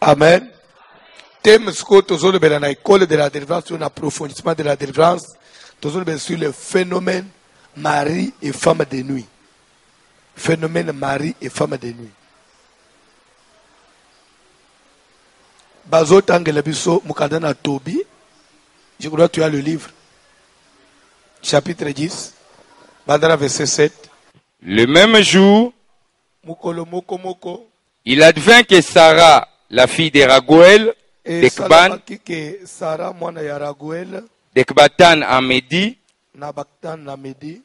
Amen. Thème toujours dans l'école de la délivrance, sur l'approfondissement de la délivrance, toujours sur le phénomène mari et femme de nuit. Phénomène mari et femme de nuit. Bazo Tangela Biso Mukadana Tobi, je crois que tu as le livre, chapitre 10, Bandana verset 7. Le même jour, Mukolo Moko Moko, il advint que Sarah, la fille de Raguel, Sarah d'Ekbatan en Médie, Nabaktan Namedi,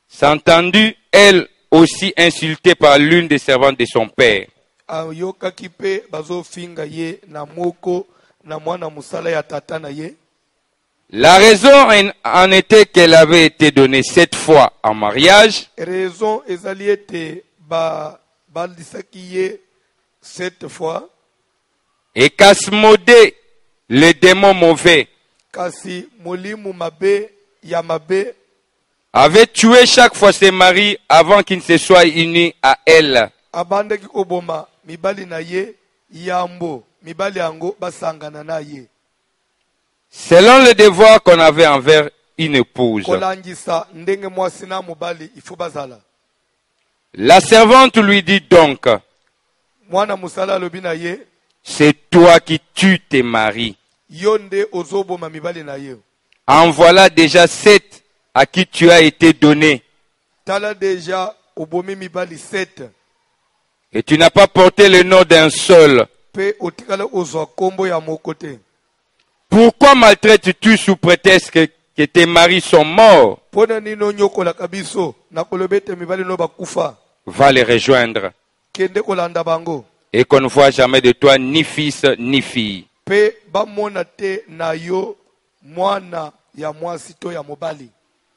s'entendut, elle aussi insultée par l'une des servantes de son père. Ayoka kipe bazo finga ye na moko na mwana musala ya tata na ye. La raison en était qu'elle avait été donnée 7 fois en mariage. Raison ezali ete ba balisaki ye 7 fois. Et qu'Asmodée, le démon mauvais, Kasi molimu mabe ya mabe avait tué chaque fois ses maris avant qu'il ne se soit uni à elle. abandaki koboma mibali na ye yambo mibali yango basangana na ye. Selon le devoir qu'on avait envers une épouse. Kolangisa ndenge mwasi na mobali ifu bazala. La servante lui dit donc, Mwana musala alobi na ye, c'est toi qui tues tes maris. yonde ozoboma mibali na ye. En voilà déjà 7 à qui tu as été donné. Tala déjà obomi mibali 7. Et tu n'as pas porté le nom d'un seul. Pe otikala ozwa kombo ya mokote. Pourquoi maltraites-tu sous prétexte que tes maris sont morts? Pona nino nyokola kabiso na kolobete mibali no bakufa. Va les rejoindre. Kende kolanda bango. Et qu'on ne voit jamais de toi ni fils ni fille. Pe bamona te na yo mwana ya mwasi to ya mobali.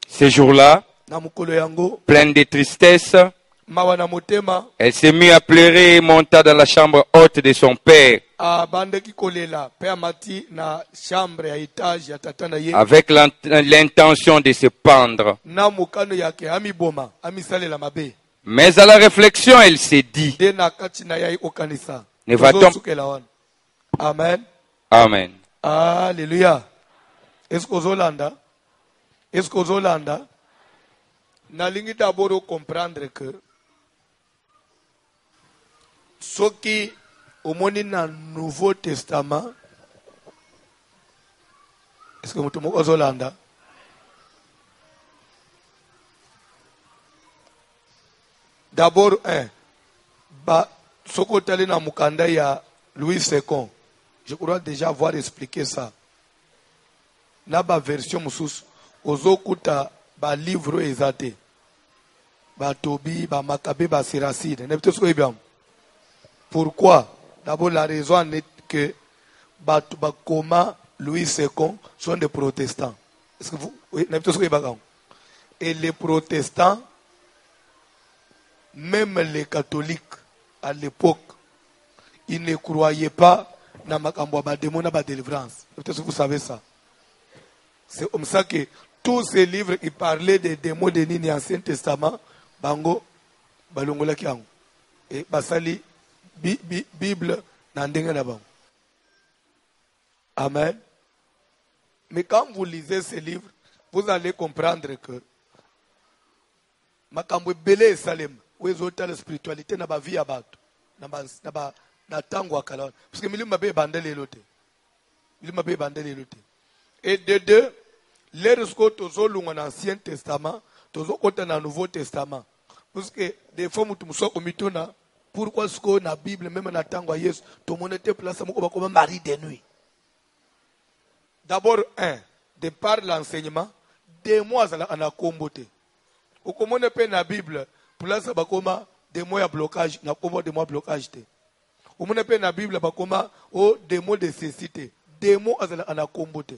Ce jour-là, Na mukolo yango pleine de tristesse, mawa na motema elle s'est mise à pleurer et monta dans la chambre haute de son père abandaki kolela pe amati na chambre ya etage ya tata na ye. avec l'intention de se pendre. Na mukano yake amiboma amisalela mabe. Mais à la réflexion, elle s'est dit, De na kati na ya okanisa. Ne va-t-on- Tozosukela wana. Amen. Amen. Alléluia. Est-ce que Zolanda? Est-ce que Zolanda? Nalingi d'abord comprendre que ce qui au moins dans le Nouveau Testament, est-ce que vous êtes Zolanda? D'abord, ce que tu dans Mukanda, il y a Louis II. Je crois déjà avoir expliqué ça. Na ba version mususu ozokuta ba livre ezate ba Tobi ba Makabe ba Siracide. Pourquoi? D'abord la raison est que ba Koma Louis II sont des protestants. Est-ce que vous et les protestants, même les catholiques à l'époque, ils ne croyaient pas dans ma démon na ba délivrance. Peut-être que vous savez ça. C'est comme ça que tous ces livres qui parlaient des démons de Nini Ancien Testament, bango, balongola kiango. Et basali, Bible, nandenga na bango. Amen. Mais quand vous lisez ces livres, vous allez comprendre que makambo belé salem, où ils ont la spiritualité na ba vie abato, na tango akala. Parce que milieu mabe bandele lote. Milieu mabe bandele lote. Et de deux, les rescots toujours dans l'Ancien Testament, toujours dans le Nouveau Testament. Parce que des fois, nous sommes au mitona. Pourquoi est-ce que dans la Bible, même dans le temps où Jésus, tout le monde était placé comme mari de nuit? D'abord, de par l'enseignement, des mois à la combote. Au comment on peut dans la Bible, place comme des mois à blocage, na comme des mois blocage. Au comment on peut dans la Bible, comme des mots de cécité, des mots à la combote.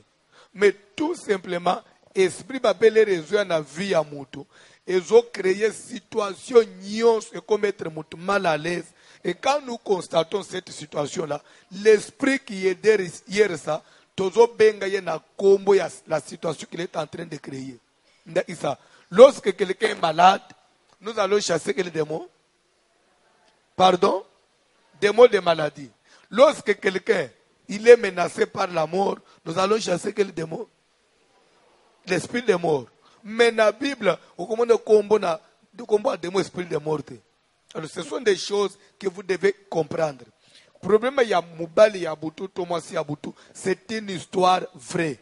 Mais tout simplement, esprit va belle résoudre la vie à Moutou. Ils ont créé une situation et commettre Moutou mal à l'aise. Et quand nous constatons cette situation-là, l'esprit qui est derrière ça, tozo bengaye na combo ya la situation qu'il est en train de créer. Lorsque quelqu'un est malade, nous allons chasser quel démon? Pardon? Démon de maladie. Lorsque quelqu'un il est menacé par la mort, nous allons chasser quel démon? L'esprit de mort. Mais dans la Bible, on commande de combat démon esprit de mort. Alors ce sont des choses que vous devez comprendre. Le problème, il y a Moubali, il y a Boutou, Thomas, il y a Boutou. C'est une histoire vraie.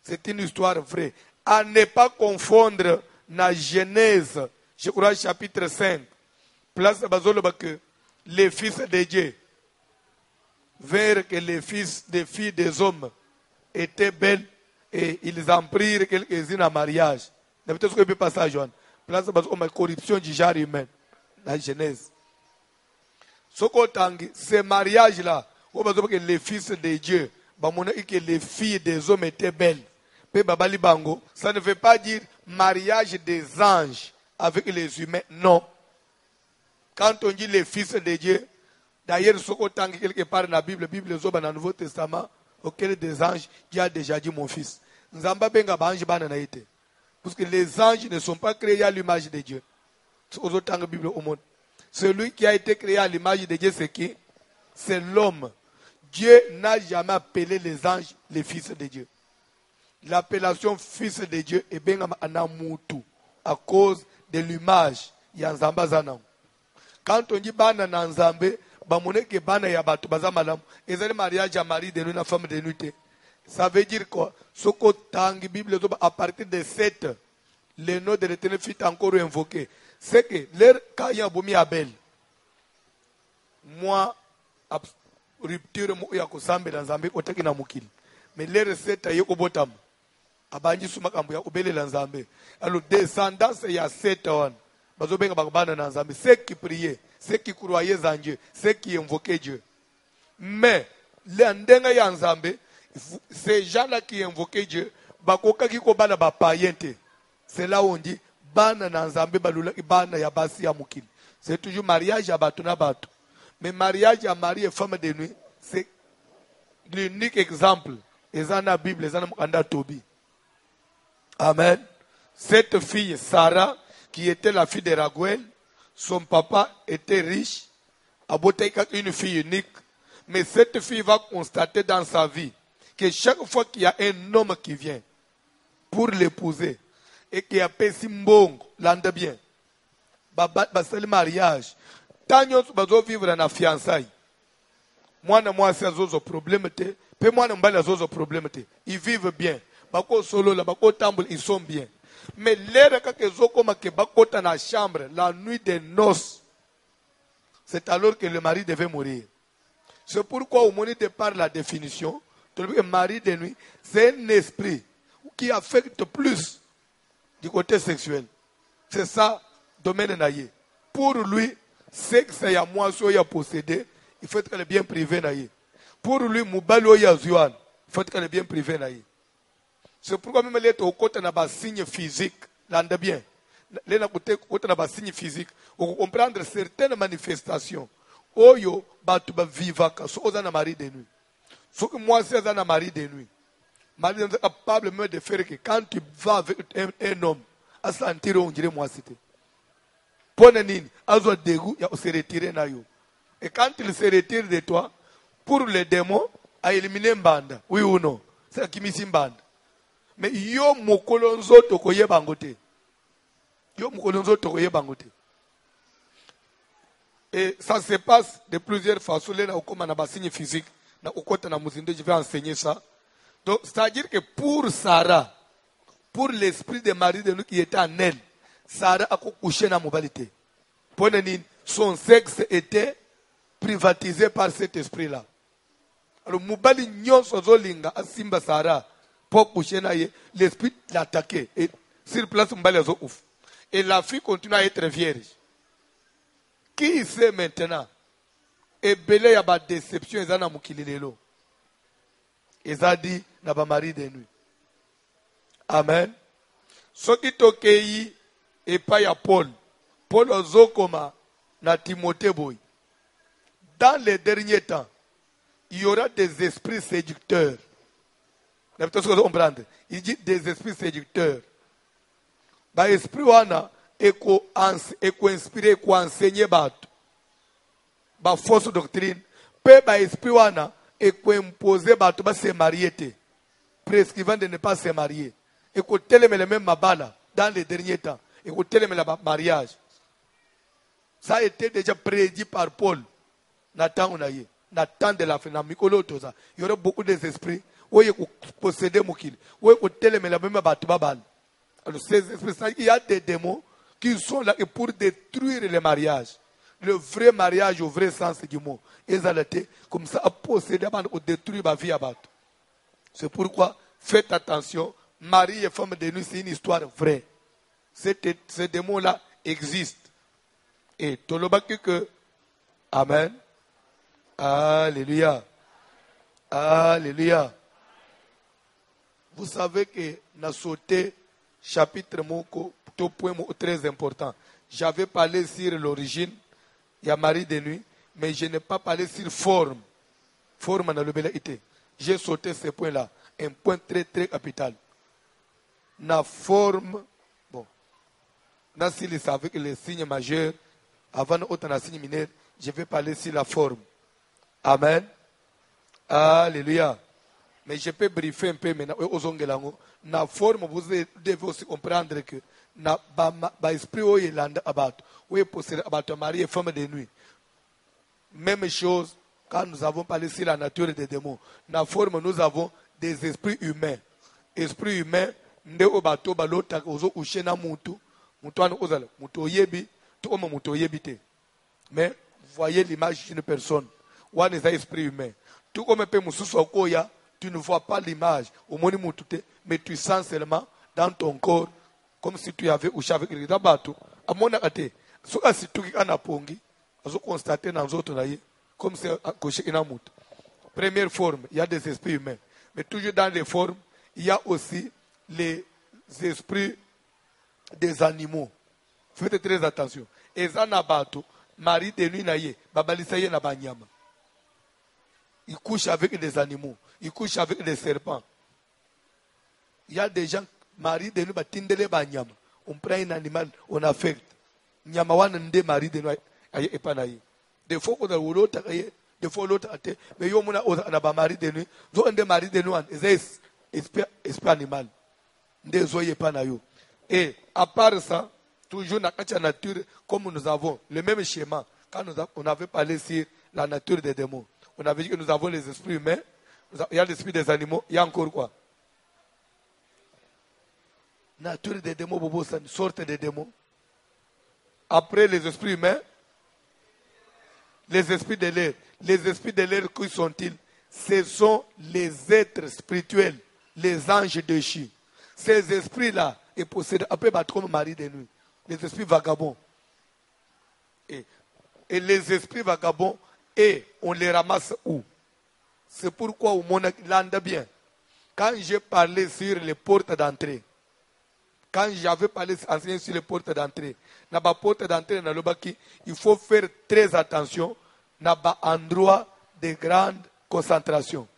C'est une histoire vraie. À ne pas confondre la Genèse, je crois, chapitre 5. Place que les fils de Dieu, vers que les fils des filles des hommes étaient belles et ils en prirent quelques-unes en mariage. Peut-être ce que peut passer à Joanne. Place la corruption du genre humain. La Genèse. Ce mariage-là, que les fils de Dieu, que les filles des hommes étaient belles. Ça ne veut pas dire mariage des anges avec les humains. Non. Quand on dit les fils de Dieu, d'ailleurs, quelque part dans la Bible, dans le Nouveau Testament, auquel des anges, Dieu a déjà dit mon fils. Parce que les anges ne sont pas créés à l'image de Dieu. Celui qui a été créé à l'image de Dieu, c'est qui? C'est l'homme. Dieu n'a jamais appelé les anges les fils de Dieu. L'appellation fils de Dieu est bien à cause de l'image. Quand on dit bana na nzambe, bamoneke bana ya batu bazamalam, ezali mariage à mari de nous na femme de nous. Ça veut dire quoi? Soko tangi Bible à partir de 7, le nom de l'Éternel fut encore invoqué. C'est que leur kaya bomi Abel. Moi, rupture mo ya kosambe na nzambe otaki na mukili. Mais leur recette ayo kobotam. Abanji sumakambo ya obele la nzambe. Alors descendance ya 7 on. Ceux qui priaient, ceux qui croyaient en Dieu, ceux qui invoquaient Dieu. Mais, ces gens-là qui invoquaient Dieu, c'est là où on dit, c'est toujours mariage à Batuna Batu. Mais mariage à mari et femme de nuit, c'est l'unique exemple. Et dans la Bible, Tobi. Amen. Cette fille, Sarah, qui était la fille de Raguel, son papa était riche, une fille unique, mais cette fille va constater dans sa vie que chaque fois qu'il y a un homme qui vient pour l'épouser et qui a payé mbong, l'ande bien, c'est le mariage. Tant que vous vivre dans la fiançailles, moi c'est un problème, puis moi c'est un problème. Ils vivent bien, ils sont bien. Mais l'air que dans la chambre, la nuit des noces, c'est alors que le mari devait mourir. C'est pourquoi au moment de par la définition, le mari de nuit, c'est un esprit qui affecte plus du côté sexuel. C'est ça, domaine naïe. Pour lui, sexe y a moi, il a possédé, il faut être bien privé naïe. Pour lui, moubalo y a zuan, il faut être bien privé naïe. C'est pourquoi même les côté n'a pas signe physique, l'ande bien. Les côté n'a pas signe physique. On comprendre certaines manifestations. Oyo batu ba vivaka so ozana mari de nuit. Ce que moi c'est un mari de nuit. Mari est capable même de faire que quand tu vas avec un homme, à sentir on dirait moi c'était. Ponenine, azo dégoût, il se retirer na yo. Et quand il se retire de toi, pour les démons, à éliminer mbanda. Oui ou non? C'est qui misi mbanda. Mais yo mokolonzo tokoye bangote. Yo mokolonzo tokoye bangote. Et ça se passe de plusieurs façons. Là, on a un signe physique. Je vais enseigner ça. Donc, c'est-à-dire que pour Sarah, pour l'esprit de Marie de nous qui était en elle, Sarah a couché dans la mobilité. Son sexe était privatisé par cet esprit-là. Alors, Moubali nyon sozolinga a Simba Sarah pour coucher na ye, l'esprit l'attaquait. Et sur place, Moubali a zo ouf. Et la fille continue à être vierge. Qui sait maintenant? Et belé y a ba déception et na mukililelo. Et ça dit na ba mari de nuit. Amen. Ce qui tokei et pas ya Paul. Paul ozokoma na Timothée boy. Dans les derniers temps, il y aura des esprits séducteurs. Vous comprendre? Il dit des esprits séducteurs. Ba esprit wana eko inspirer, eko enseigner bato. Ba fausse doctrine. Pe ba esprit wana et ko imposer bato ba se marier te. Prescrivant de ne pas se marier. Et ko telemele même mabala dans les derniers temps. Et ko telemele ba mariage. Ça a été déjà prédit par Paul. Nathan Onaye. Nathan de la fin. Mikolo toza. Il y aurait beaucoup d'esprits. Où il posséder Moukil. Où il telemele même bato babal. Alors ces esprits, il y a des démons qui sont là pour détruire les mariages. Le vrai mariage au vrai sens du mot. Ils ont été comme ça à posséder avant de détruire ma vie à battre. C'est pourquoi faites attention. Mari et femme de nuit, c'est une histoire vraie. Ces démons-là existent. Et tout le monde que Amen. Alléluia. Alléluia. Vous savez que nous avons sauté chapitre moko, tout point très important. J'avais parlé sur l'origine, il y a Marie de nuit, mais je n'ai pas parlé sur forme. Forme dans le bel été. J'ai sauté ce point-là. Un point très très capital. La forme, bon, si vous savez que les signes majeurs, avant d'autres signes mineurs, je vais parler sur la forme. Amen. Alléluia. Mais je peux briefer un peu maintenant aux ongelango. La forme, vous devez aussi comprendre que na esprit où il est abat, où il possède abat mari et femme de nuit. Même chose quand nous avons parlé sur la nature des démons. La forme, nous avons des esprits humains. Esprit humain, nde obato balota ozo ushena mutu, mutu anu ozala, mutu oyebi, tout homme mutu oyebi te. Mais voyez l'image d'une personne. Ou un esprit humain. Tout comme un peu mususu okoya, tu ne vois pas l'image au moni mutute, mais tu sens seulement dans ton corps comme si tu avais ouché avec le bateau. À mon avis, si tu as un pongi, vous constatez dans les autres comme si coché une amout. Première forme, il y a des esprits humains. Mais toujours dans les formes, il y a aussi les esprits des animaux. Faites très attention. Et ça n'a pas tout. Marie de nuit naïe, babalisaye na banyama. Il couche avec des animaux. Il couche avec des serpents. Il y a des gens, Marie de nuit, batindele banyama. On prend un animal, on affecte. Nyama wana nde Marie de nuit aye epanaye. Des fois, on a l'autre, des fois l'autre a été. Mais yo mona on a Marie de nuit. Zo nde Marie de nuit, c'est esprit animal. Nde zo epanayo. Et à part ça, toujours dans la nature, comme nous avons le même schéma, quand on avait parlé sur la nature des démons, on avait dit que nous avons les esprits humains, il y a l'esprit des animaux, il y a encore quoi? Nature des démons, bobo, c'est une sorte de démons. Après les esprits humains, les esprits de l'air. Les esprits de l'air, qui sont-ils? Ce sont les êtres spirituels, les anges déchus. Ces esprits-là, ils possèdent, après, comme Marie de nuit, les esprits vagabonds. Et les esprits vagabonds, et on les ramasse où? C'est pourquoi au monde lande bien. Quand j'ai parlé sur les portes d'entrée, quand j'avais parlé enseigné sur les portes d'entrée, dans la porte d'entrée, il faut faire très attention dans endroit de grande concentration.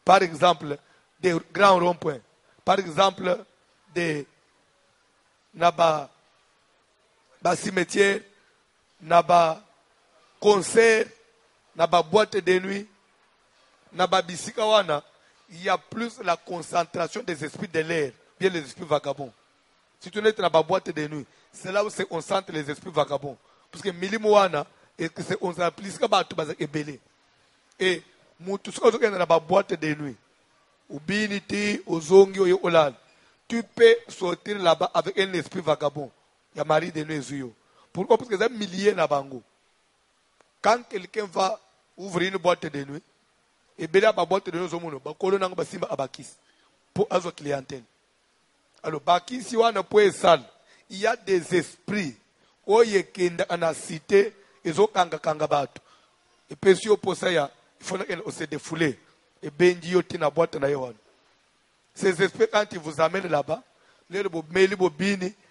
Par exemple, des grands ronds-points. Par exemple, des cimetières, concerts, boîte de nuit, il y a plus la concentration des esprits de l'air, bien les esprits vagabonds. Si tu es dans la boîte de nuit, c'est là où se concentrent les esprits vagabonds. Parce que Milimoana, on s'applique à tout le belé. Et tout ce qui est dans la boîte de nuit, ou biniti, ou zongi, ou olal, tu peux sortir là-bas avec un esprit vagabond. Il y a Marie de nuit. Pourquoi? Parce que c'est un millier là-bas. Quand quelqu'un va ouvrir une boîte de nuit, et bien la boîte de nuit, pour avoir clientèle. Alors, si on a un salle, il y a des esprits qui sont dans la cité, ils ont kanga. Et puis, si on pose ça, il faut se défouler. Et bien, il y a une boîte de nuit. Ces esprits, quand ils vous amènent là-bas,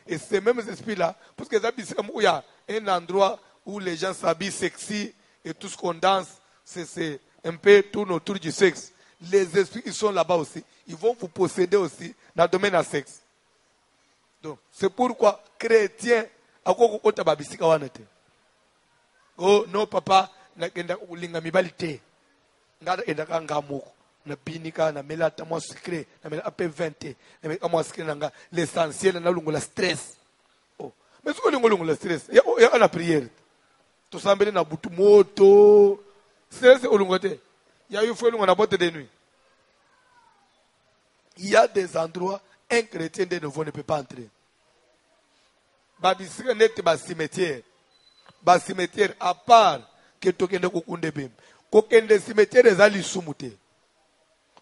et ces mêmes esprits-là, parce que il y a un endroit où les gens s'habillent sexy et tout ce qu'on danse, c'est un peu tourne autour du sexe. Les esprits qui sont là-bas aussi, ils vont vous posséder aussi dans le domaine du sexe. Donc, c'est pourquoi chrétiens, oh non papa, nakenda ulinga mibalite. ngada endaka ngamuko na binika na melata mo secret na mela ape 20 na mela mo secret nga l'essentiel na lungu la stress. Oh mais ce que lungu la stress ya na prière to sambele na butu moto stress olungote ya yo faut lungu na botte de nuit. Il y a des endroits un chrétien de nouveau ne peut pas entrer. Babisika nete ba cimetière à part que tokende kokunde bem kokende cimetière ezali sumute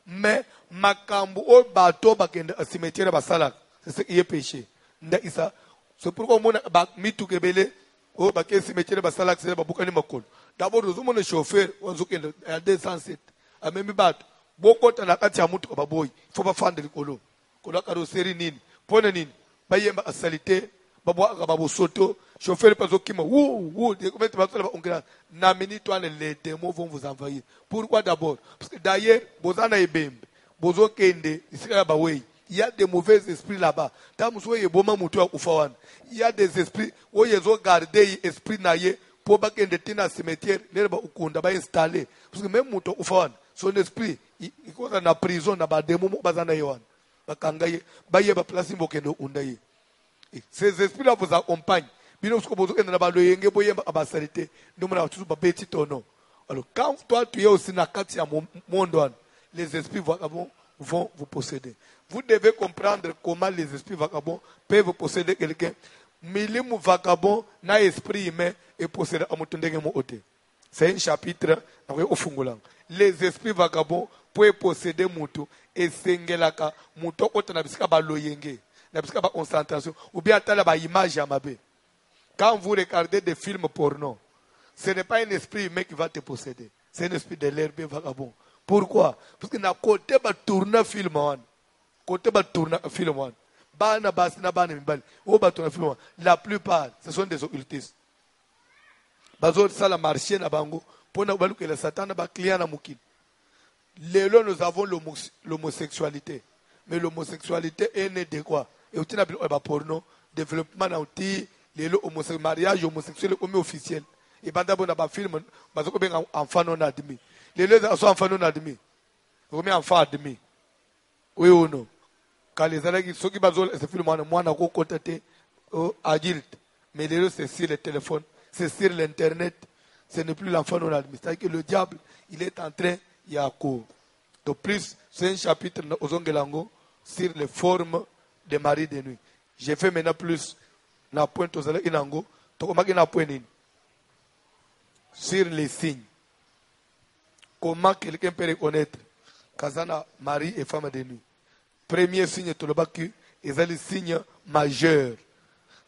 mais makambo o bato bakende cimetière basala c'est y est péché nda isa c'est pourquoi mona ba mitu kebele o baké cimetière basala c'est ba bukani makolo d'abord ozo mona chauffeur wanzo kende à 207 a même bato bokota na kati ya mutu ba boy faut ba fande likolo kola carrosserie nini pona nini bayemba asalite babo akababo soto chauffeur pas okima wou de comment tu vas faire on na minute toi les démons vont vous envahir. Pourquoi d'abord? Parce que d'ailleurs bozana ebembe bozo kende isika ba wey il y a des mauvais esprits là-bas. Tamuso yeboma mutu akufawana. Il y a des esprits où ils ont gardé esprit naye pour ba kende tina cimetière ne ba ukunda ba installer parce que même mutu akufawana son esprit il cause na prison na ba démons bazana yewana bakangaye ba yeba place mbokendo undaye. Ces esprits-là vous accompagnent. Alors, quand toi tu es aussi dans le monde, les esprits vagabonds vont vous posséder. Vous devez comprendre comment les esprits vagabonds peuvent posséder quelqu'un. Mais les vagabonds n'a esprit humain et posséder à mon. C'est un chapitre au Fungulang. Les esprits vagabonds peuvent posséder Moutou et Sengelaka Moutou Otanabisika Baloyenge. La concentration ou bien la image à ma bé. Quand vous regardez des films porno, ce n'est pas un esprit humain qui va te posséder, c'est un esprit de l'herbe vagabond. Pourquoi? Parce que na côté ba tourner film one, côté ba tourner film one, bana bas na bana mibali, o ba tourner film one, la plupart ce sont des occultistes. Bazo sala marché na bango, pona balu que le satan ba client na mukil. Lelo nous avons l'homosexualité, mais l'homosexualité est née de quoi? Et aussi na porno développement na outil le mariage homosexuel comme officiel et banda bona ba film bazoko benga enfant non admis les sont enfant non admis comme enfant admis oui ou non quand les alaki ceux qui bazol ce film mwana ko contacter adulte mais les c'est sur le téléphone c'est sur l'internet ce n'est plus l'enfant non admis c'est que le diable il est en train yako de plus c'est un chapitre aux ongelango sur les formes des maris de nuit. J'ai fait maintenant plus na pointe aux allées inango, tokomaki na point sur les signes. Comment quelqu'un peut reconnaître Kazana mari et femme de nuit. Premier signe tolobaki, ils ont les signes majeurs.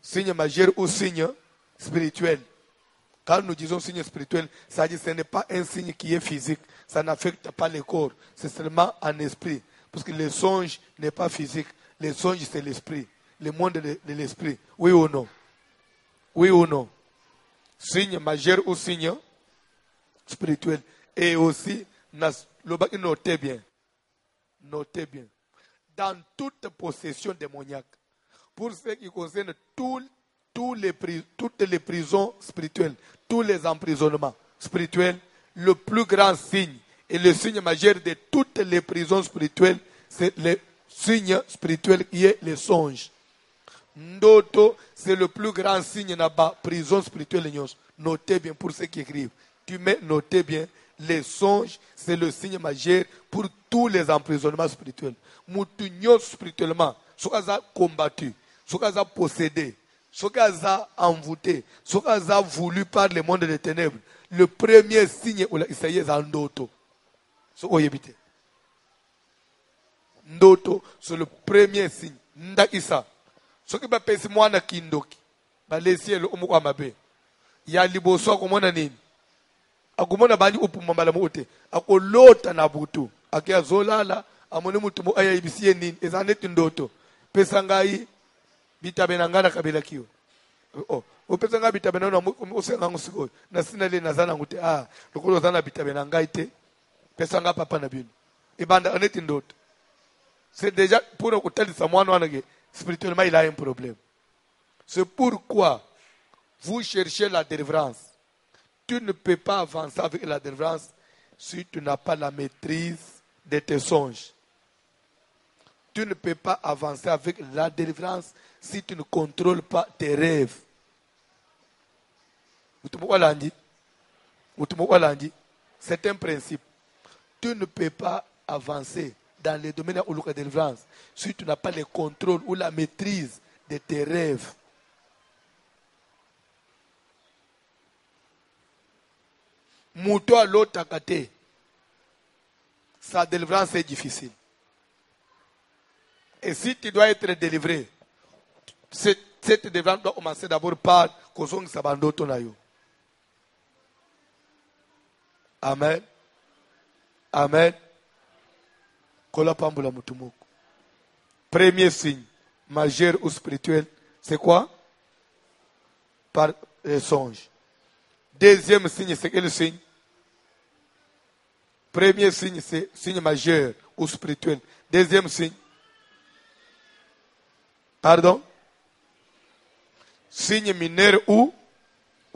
Signe majeur ou signe spirituel. Quand nous disons signe spirituel, ça dit que ce n'est pas un signe qui est physique, ça n'affecte pas le corps, c'est seulement un esprit. Parce que le songe n'est pas physique. Le songe, c'est l'esprit. Le monde de l'esprit. Oui ou non? Oui ou non? Signe majeur ou signe spirituel. Et aussi, notez bien. Notez bien. Dans toute possession démoniaque, pour ce qui concerne toutes les prisons spirituelles, tous les emprisonnements spirituels, le plus grand signe et le signe majeur de toutes les prisons spirituelles, c'est le signe spirituel qui est le songe. Ndoto, c'est le plus grand signe dans la prison spirituelle. Notez bien pour ceux qui écrivent. Notez bien, les songes, c'est le signe majeur pour tous les emprisonnements spirituels. Moutounion spirituellement, ce qu'on a combattu, ce qu'on a possédé, ce qu'on a envoûté, ce qu'on a voulu par le monde des ténèbres. Le premier signe, c'est Ndoto. Ce qu'on a évité. Ndoto, c'est le premier signe. Ndakisa. Ce qui va passer moi na kindoki. Ba laisser le omo amabe. Ya liboso komona nini? Akomona bani upumamba la mote. Akolota na butu. Akia zolala amone mutu mo aya ibisie nini? Ezaneti ndoto. Pesa ngai bitabe nangana kabela kiyo. Oh, opesa ngai bitabe na osenga ngusiko. Na sina le nazana ngute lokolo zana bitabe nangai te. Pesa nga papa na bino. Ibanda aneti ndoto. C'est déjà pour nous que spirituellement il a un problème. C'est pourquoi vous cherchez la délivrance. Tu ne peux pas avancer avec la délivrance si tu n'as pas la maîtrise de tes songes. Tu ne peux pas avancer avec la délivrance si tu ne contrôles pas tes rêves. C'est un principe. Tu ne peux pas avancer dans les domaines où la délivrance si tu n'as pas le contrôle ou la maîtrise de tes rêves. Mouto à l'autre côté, sa délivrance est difficile. Et si tu dois être délivré, cette délivrance doit commencer d'abord par Kozong Sabando Tonayo. Amen. Amen. Kolapambula Mutumoko. Premier signe, majeur ou spirituel, c'est quoi? Par les songes. Deuxième signe, c'est quel signe? Premier signe, c'est signe majeur ou spirituel. Deuxième signe. Pardon? Signe mineur ou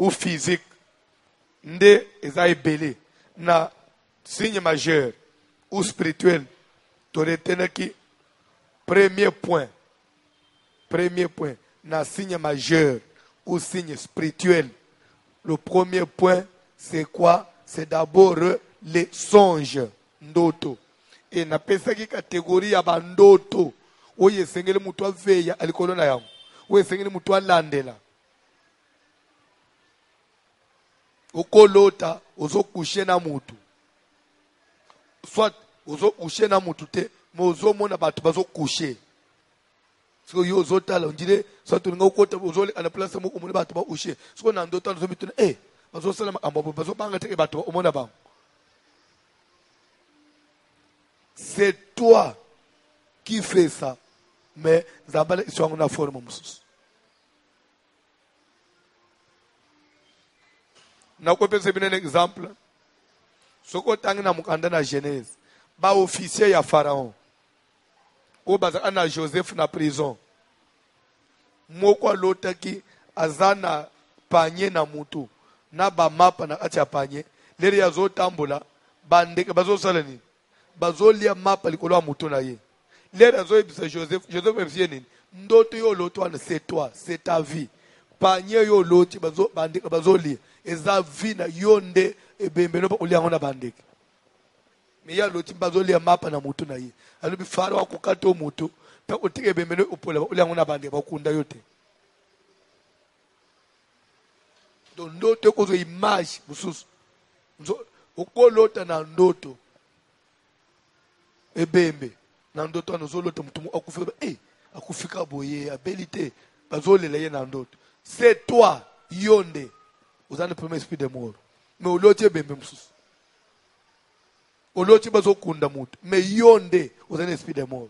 physique. Nde eza belé. Na signe majeur ou spirituel. Toretenaki. Premier point. Na signe majeur ou signe spirituel. Le premier point, c'est quoi? C'est d'abord les songes. Ndoto. Et na pesaki catégorie ya bandoto. Oye sengele mutu aveya alikolo na yango. Oye sengele mutu alandela. Okolota ozo coucher na mutu. Soit ozo coucher na mutu te, mais ozo mona batu bazo coucher. So yo ozo tala on dirait soit tu nga kota ozo à la place mo omona batu ba coucher. So na ndota ozo mituna bazo sala amabo bazo banga te batu omona ba. C'est toi qui fais ça. Mais Zabala is una forme musus. Na ko penser bien un exemple. Soko tangi na mukanda na Genèse. Ba officier ya Pharaon. O baza ana Joseph na prison. Moko lotaki azana panye na mutu. Na ba mapa na acha panye. Lere ya zo tambola bandeke bazo sala ni. Bazo lia mapa likolo ya mutu na ye. L'air Joseph vient ndoto yo loto c'est toi, c'est ta vie. Panier yo loti bazo bandika bazoli eza vie na yonde ebembe no uliango na bandika. Mais ya loti bazoli ya mapa na mutu na ye. Alubi faro wa kukato mutu pe utike ebembe no upola uliango na bandika bakunda yote. Donc ndoto ko zo image mususu. Ukolota na ndoto ebembe. Na ndoto anozolote mutumu akufika akufika boye abilité bazolela ye na ndoto. C'est toi yonde uzana premier esprit de mort. Mais oloti bembe msusu. Oloti bazokunda mutu. Mais yonde uzana esprit de mort.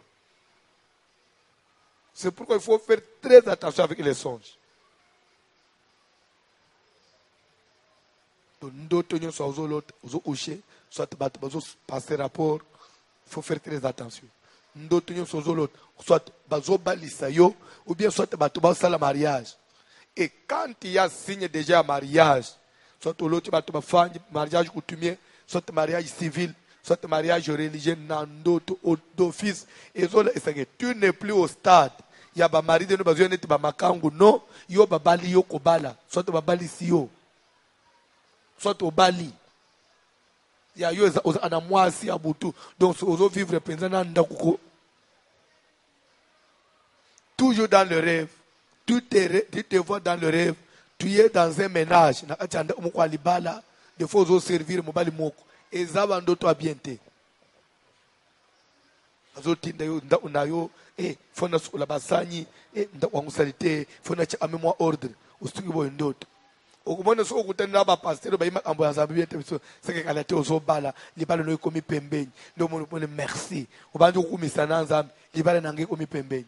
C'est pourquoi il faut faire très attention avec les songes. Donc ndoto nyonso azolote ozo coucher soit bazo passer rapport, il faut faire très attention. Ndoto nyonso zolote soit bazo balisa yo ou bien soit bato ba sala mariage. Et quand il y a signe déjà mariage, soit l'autre bato ba fandi mariage coutumier, soit mariage civil, soit mariage religieux na ndoto d'office et zola esange tu n'es plus au stade. Ya ba mari de no bazo neti ba makangu no, yo ba bali yo kobala, soit ba bali si yo. Soit au bali. Ya yo ana mwasi abutu. Donc ozo vivre pendant ndakuko. Toujours dans le rêve. Tu te vois dans le rêve. Tu es dans un ménage. Na achanda umukwa libala. Des fois ozo servir mobali moko. Ezaba ndoto abiente. Azo tinda yo nda unayo fona sula basanyi nda wangusalite fona cha amemwa ordre. Ustuki bo ndoto. Okumona so kutenda ba pasteur ba ima ambo ya zabiye te so seke kalate ozobala libala no ikomi pembeni ndo mo merci obandi ukumisa na nzambe libala nange ikomi pembeni.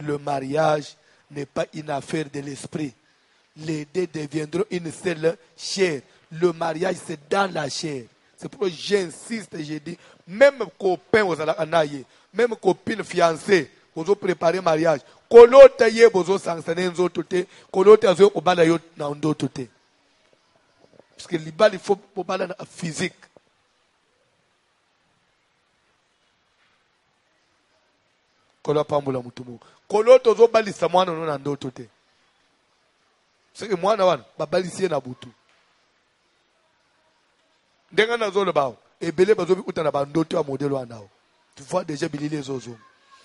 Le mariage n'est pas une affaire de l'esprit. Les deux deviendront une seule chair. Le mariage c'est dans la chair. C'est pourquoi j'insiste et je dis même copain aux alakanaye, même copine fiancée vous préparer mariage. Kolota ye bozo sanctionner nzoto te, kolota azo obala yo na ndoto te. Parce que libal, il faut parler physique. Kolo pambula mutumu. Kolo tozo balisa mwana no na ndoto te. C'est que mwana wana babalisi na butu. Ndenga na zolo bawo. Ebele bazobi utana ba ndoto ya modelo wanao. Tu vois déjà bilile zozo.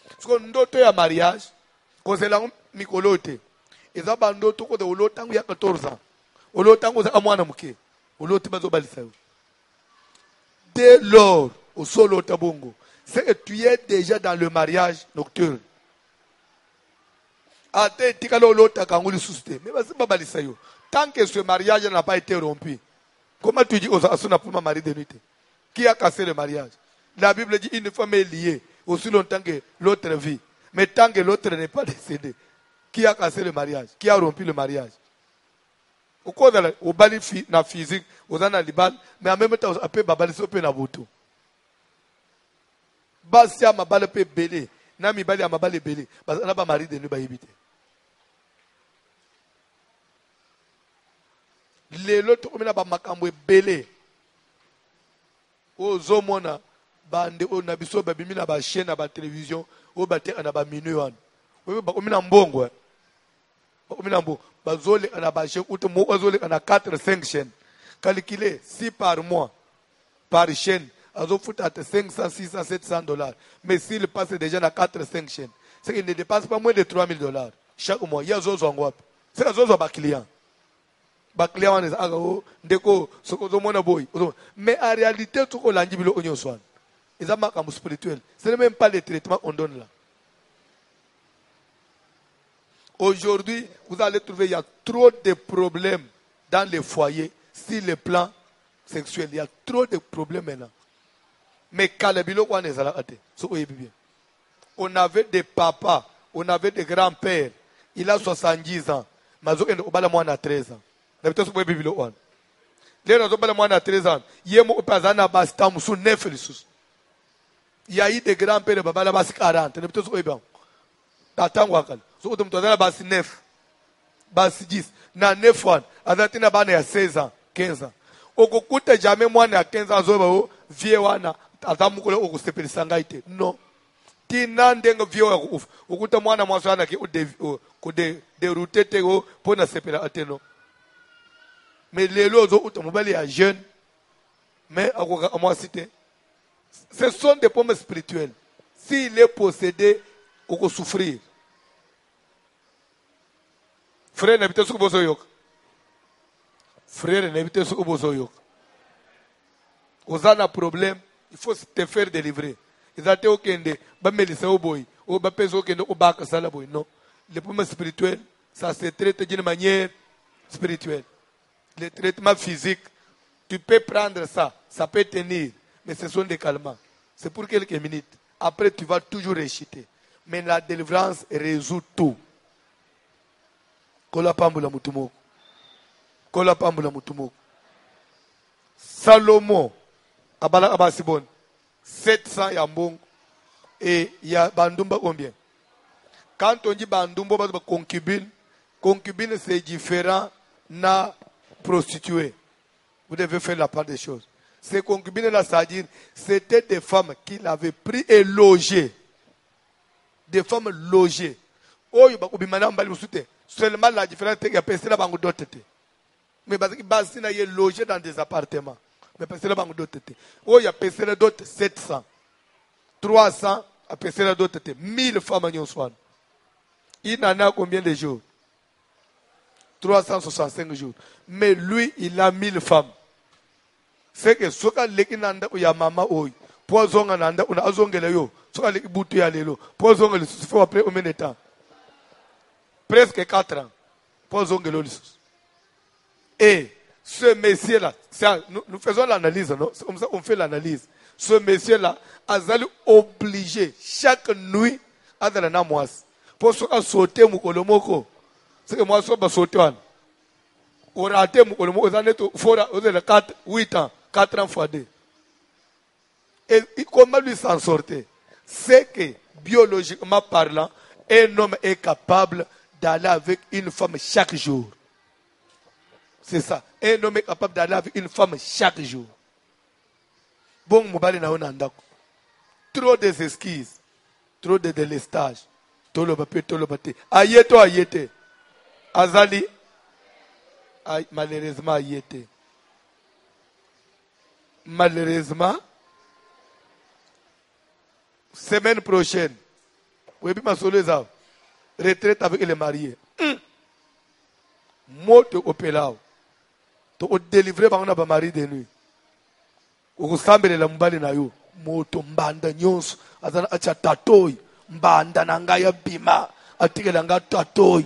Parce que ndoto ya mariage, ko c'est la mikolote. Eza ba ndoto ko de olotangu ya 14 ans. Olotangu za mwana muke. Olote bazo balisa yo. Dès lors, au solo tabongo, c'est que tu es déjà dans le mariage nocturne. Tant que ce mariage n'a pas été rompu, comment tu dis aux Asuna pour ma mari de nuit? Qui a cassé le mariage? La Bible dit une femme est liée aussi longtemps que l'autre vit. Mais tant que l'autre n'est pas décédé, qui a cassé le mariage? Qui a rompu le mariage? Au cours de la physique, aux analibal, mais en même temps, on peut babali sope na boto. Basia mabale pe belé, na mibali a mabale belé, parce que n'a pas mari de nous baibité. Les autres, on a pas makambo belé. O zomona, bande o nabiso babimi na ba chaîne na ba télévision, o bate na ba minuit wan. O ba omina mbongo. Omina mbongo. Bazole na ba chaîne, ou te mo bazole na 4-5 chaînes. Calculez 6 par mois, par chaîne. Azo fout à 500, 600, 700 $. Mais s'il passe déjà à 4-5 chaînes, c'est qu'il ne dépasse pas moins de 3000 $. Chaque mois, il y a zozo en wap. C'est zozo ba client. Ba client on est agago, ndeko, soko mona boy. Mais en réalité, tout ko langi bilo onyo swan. Ils ont marqué spirituel. Ce n'est même pas les traitements qu'on donne là. Aujourd'hui, vous allez trouver, il y a trop de problèmes dans les foyers, sur le plan sexuel. Il y a trop de problèmes maintenant. Mais on avait des papas, on avait des grands-pères. Il a 70 ans. Mais il a 13 ans. Il a 13 ans. Il y a eu des grands-pères, il y a 40. Basi 9, basi 10, na 9 ans, azatina bana ya 16 ans, 15 ans. Okukuta jamais mwana ya 15 ans zoba vie wana atamukule okusepelisa ngaite. Non. Tina ndenga vie wa kufa. Okuta mwana mwasana ki ku dérouter tego pona sepela ateno. Mais lelo zo utamubali ya jeune mais akoka amwasite. Ce sont des pommes spirituelles. S'il est possédé, on peut souffrir. Frère, n'habitez sur Bozoyok. Frère, n'habitez sur Bozoyok. Vous avez un problème, il faut te faire délivrer. Ils ont été au Kende, Bamelissa au boy, ou Bapezo Kende, au Baka Salaboy. Non. Le problème spirituel, ça se traite d'une manière spirituelle. Le traitement physique, tu peux prendre ça, ça peut tenir, mais ce sont des calmants. C'est pour quelques minutes. Après, tu vas toujours réciter. Mais la délivrance résout tout. Kola pambula mutumoko. Kola pambula mutumoko. Salomon, abala abasibon, 700 yambong, et il y a bandumba combien? Quand on dit bandumba, concubine, concubine c'est différent na prostituée. Vous devez faire la part des choses. Ces concubines-là, c'est-à-dire, c'était des femmes qu'il avait pris et logées. Des femmes logées. Oh, il y a seulement la différence c'est qu'il y a personne là bango d'autres. Mais parce que il est logé dans des appartements. Mais personne là bango d'autres. Oh, il y a personne d'autres 700. 300 à personne d'autres. 1000 femmes en soin. Il en a combien de jours? 365 jours. Mais lui, il a 1000 femmes. C'est que ce que les nanda ou ya mama oi. Poison nanda ou na azongele yo. Ce que les boutu ya lelo. Poison le faut après combien de temps? Presque 4 ans. Poison le et ce monsieur-là, nous faisons l'analyse, non? C'est comme ça qu'on fait l'analyse. Ce monsieur-là, a obligé chaque nuit à aller dans mois. Pour sauter mon colomoko. C'est que moi, je vais sauter. On raté mon colomoko. Il faut 8 ans, 4 ans fois 2. Et comment lui s'en sortir? C'est que, biologiquement parlant, un homme est capable d'aller avec une femme chaque jour. C'est ça. Un homme est capable d'aller avec une femme chaque jour. Bon, mobali na ondako. Trop des esquisses, trop de délestage. Tolobate. Ayete. Azali. Malheureusement, ayete. Malheureusement, semaine prochaine, vous avez ma soleza, retraite avec les mariés. Moto opelao. To délivrer par un mari de nuit. Ukusambele la mbali na yo. Moto mbanda nyonso. Azana acha tatoi. Mbanda nanga ya bima. Atike nanga tatoi.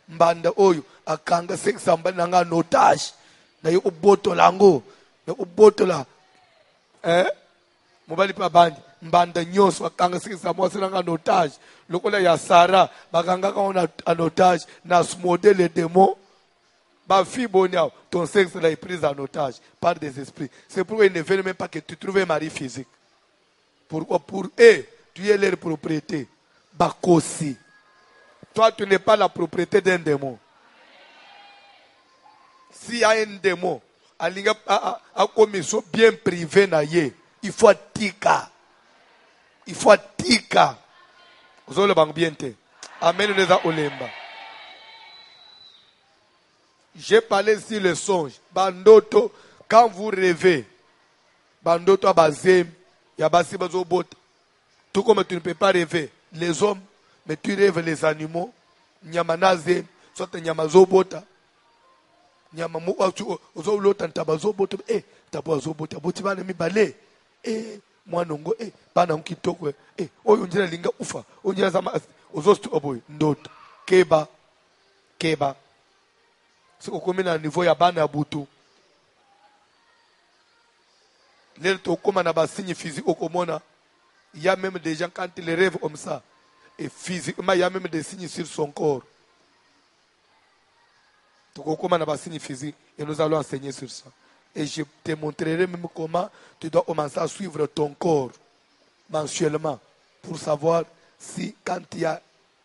Mbanda oyo. Akanga seksa mbali nanga notage. Na yo uboto lango. Na uboto la. Mobali pa bandi. Mbanda nyonso. Akanga seksa mwasi nanga notage. Lokola ya Sarah. Bakanga kaona anotage. Na smode le démon. Ma fille Bonia, ton sexe là est pris en otage par des esprits. C'est pourquoi ils ne veulent même pas que tu trouves un mari physique. Pourquoi? Pour eux, tu es leur propriété. Bakosi. Toi, tu n'es pas la propriété d'un démon. S'il y a un démon, a commission bien privée, il faut tika. Il faut tika. Vous avez le banc bien te. Amen, nous a olemba. J'ai parlé sur le songe. Bandoto, quand vous rêvez, bandoto abazem, yabasi bazobot. Tout comme tu ne peux pas rêver les hommes, mais tu rêves les animaux. Nyamanazem, soit nyamazobota. Nyamamu ozolota ntabazobota. Tabazobota. Botibana mi bale. Mwanongo bana mkitoko. Oyo njira linga ufa. Onjira zama ozostu oboy ndoto. Keba. C'est au commun à niveau ya bana ya butu. L'air to comme na ba signe physique au commun. Il y a même des gens quand ils rêvent comme ça. Et physiquement il y a même des signes sur son corps. To comme na ba signe physique et nous allons enseigner sur ça. Et je te montrerai même comment tu dois commencer à suivre ton corps mensuellement pour savoir si quand il y a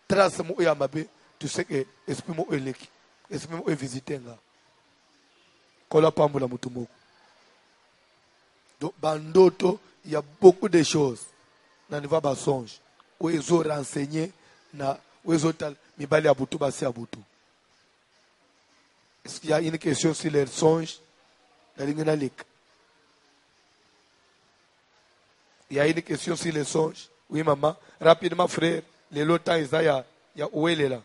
trace mo ya mabe, tu sais que esprit mo eleki. Est-ce que vous visitez là? Donc, bandoto, il y a beaucoup de choses. Dans le va songe. Où ils ont renseigné, où ils ont mibali abutu basi abutu. Est-ce qu'il y a une question sur les songes? Il y a une question sur les songes? Oui, maman. Rapidement, frère. Les lotins, il y a où elle est là?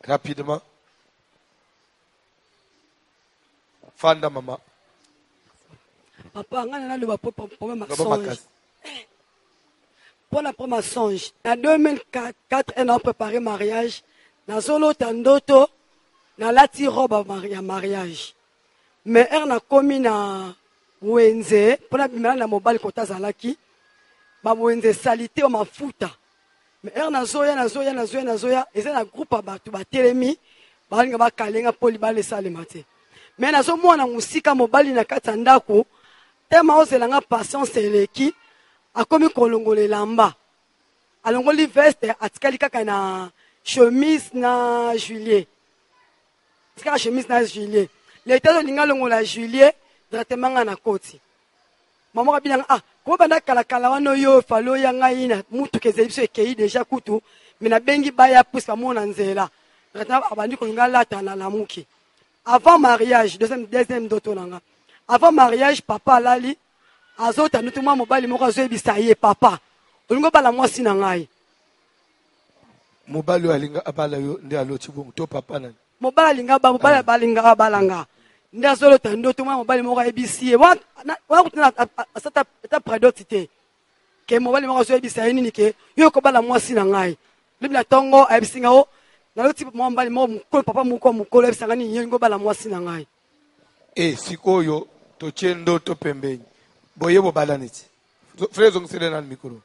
Rapidement. Fanda maman. Papa, on a le problème songe. Pour la première songe, en 2004, on a préparé mariage. Dans solo tandoto, na lati robe mariage. Mais on a commis na wenze, pour la bimela na mobile kota zalaki, ba wenze salité o mafuta. Mais er nazoya et c'est un groupe à batu ba telemi balinga ba kalenga poli ba le sale matin. Mais nazo mwana musika mobali na kati ndako tema ozelanga patience eleki akomi kolongole lamba. Alongoli veste atikali kaka na chemise na juillet. Tika chemise na juillet. L'état linga longola juillet directement na koti. Maman a bien ko banda kala wano yo falo ya ngai na mutu kezebso ekei déjà kutu mina bengi baya puska mona nzela rata abandi ko ngala tana la muki avant mariage deuxième doto nanga avant mariage papa lali azota nutuma mobali moko azobisa ye papa olingo bala mwasi na ngai mobali alinga abala yo ndi aloti bongo to papa nani mobali alinga ba mobali balinga balanga nda solo tando to mobali moko ebisi wa kutana asata ta prédotité ke mobali moko so ebisa nini ke yo ko bala mwasi na ngai libla tongo ebisinga o na loti mobali moko papa moko ebisanga nini yo ngo bala mwasi na ngai sikoyo to chendo to pembeni boyebo balaniti frère zongisele na micro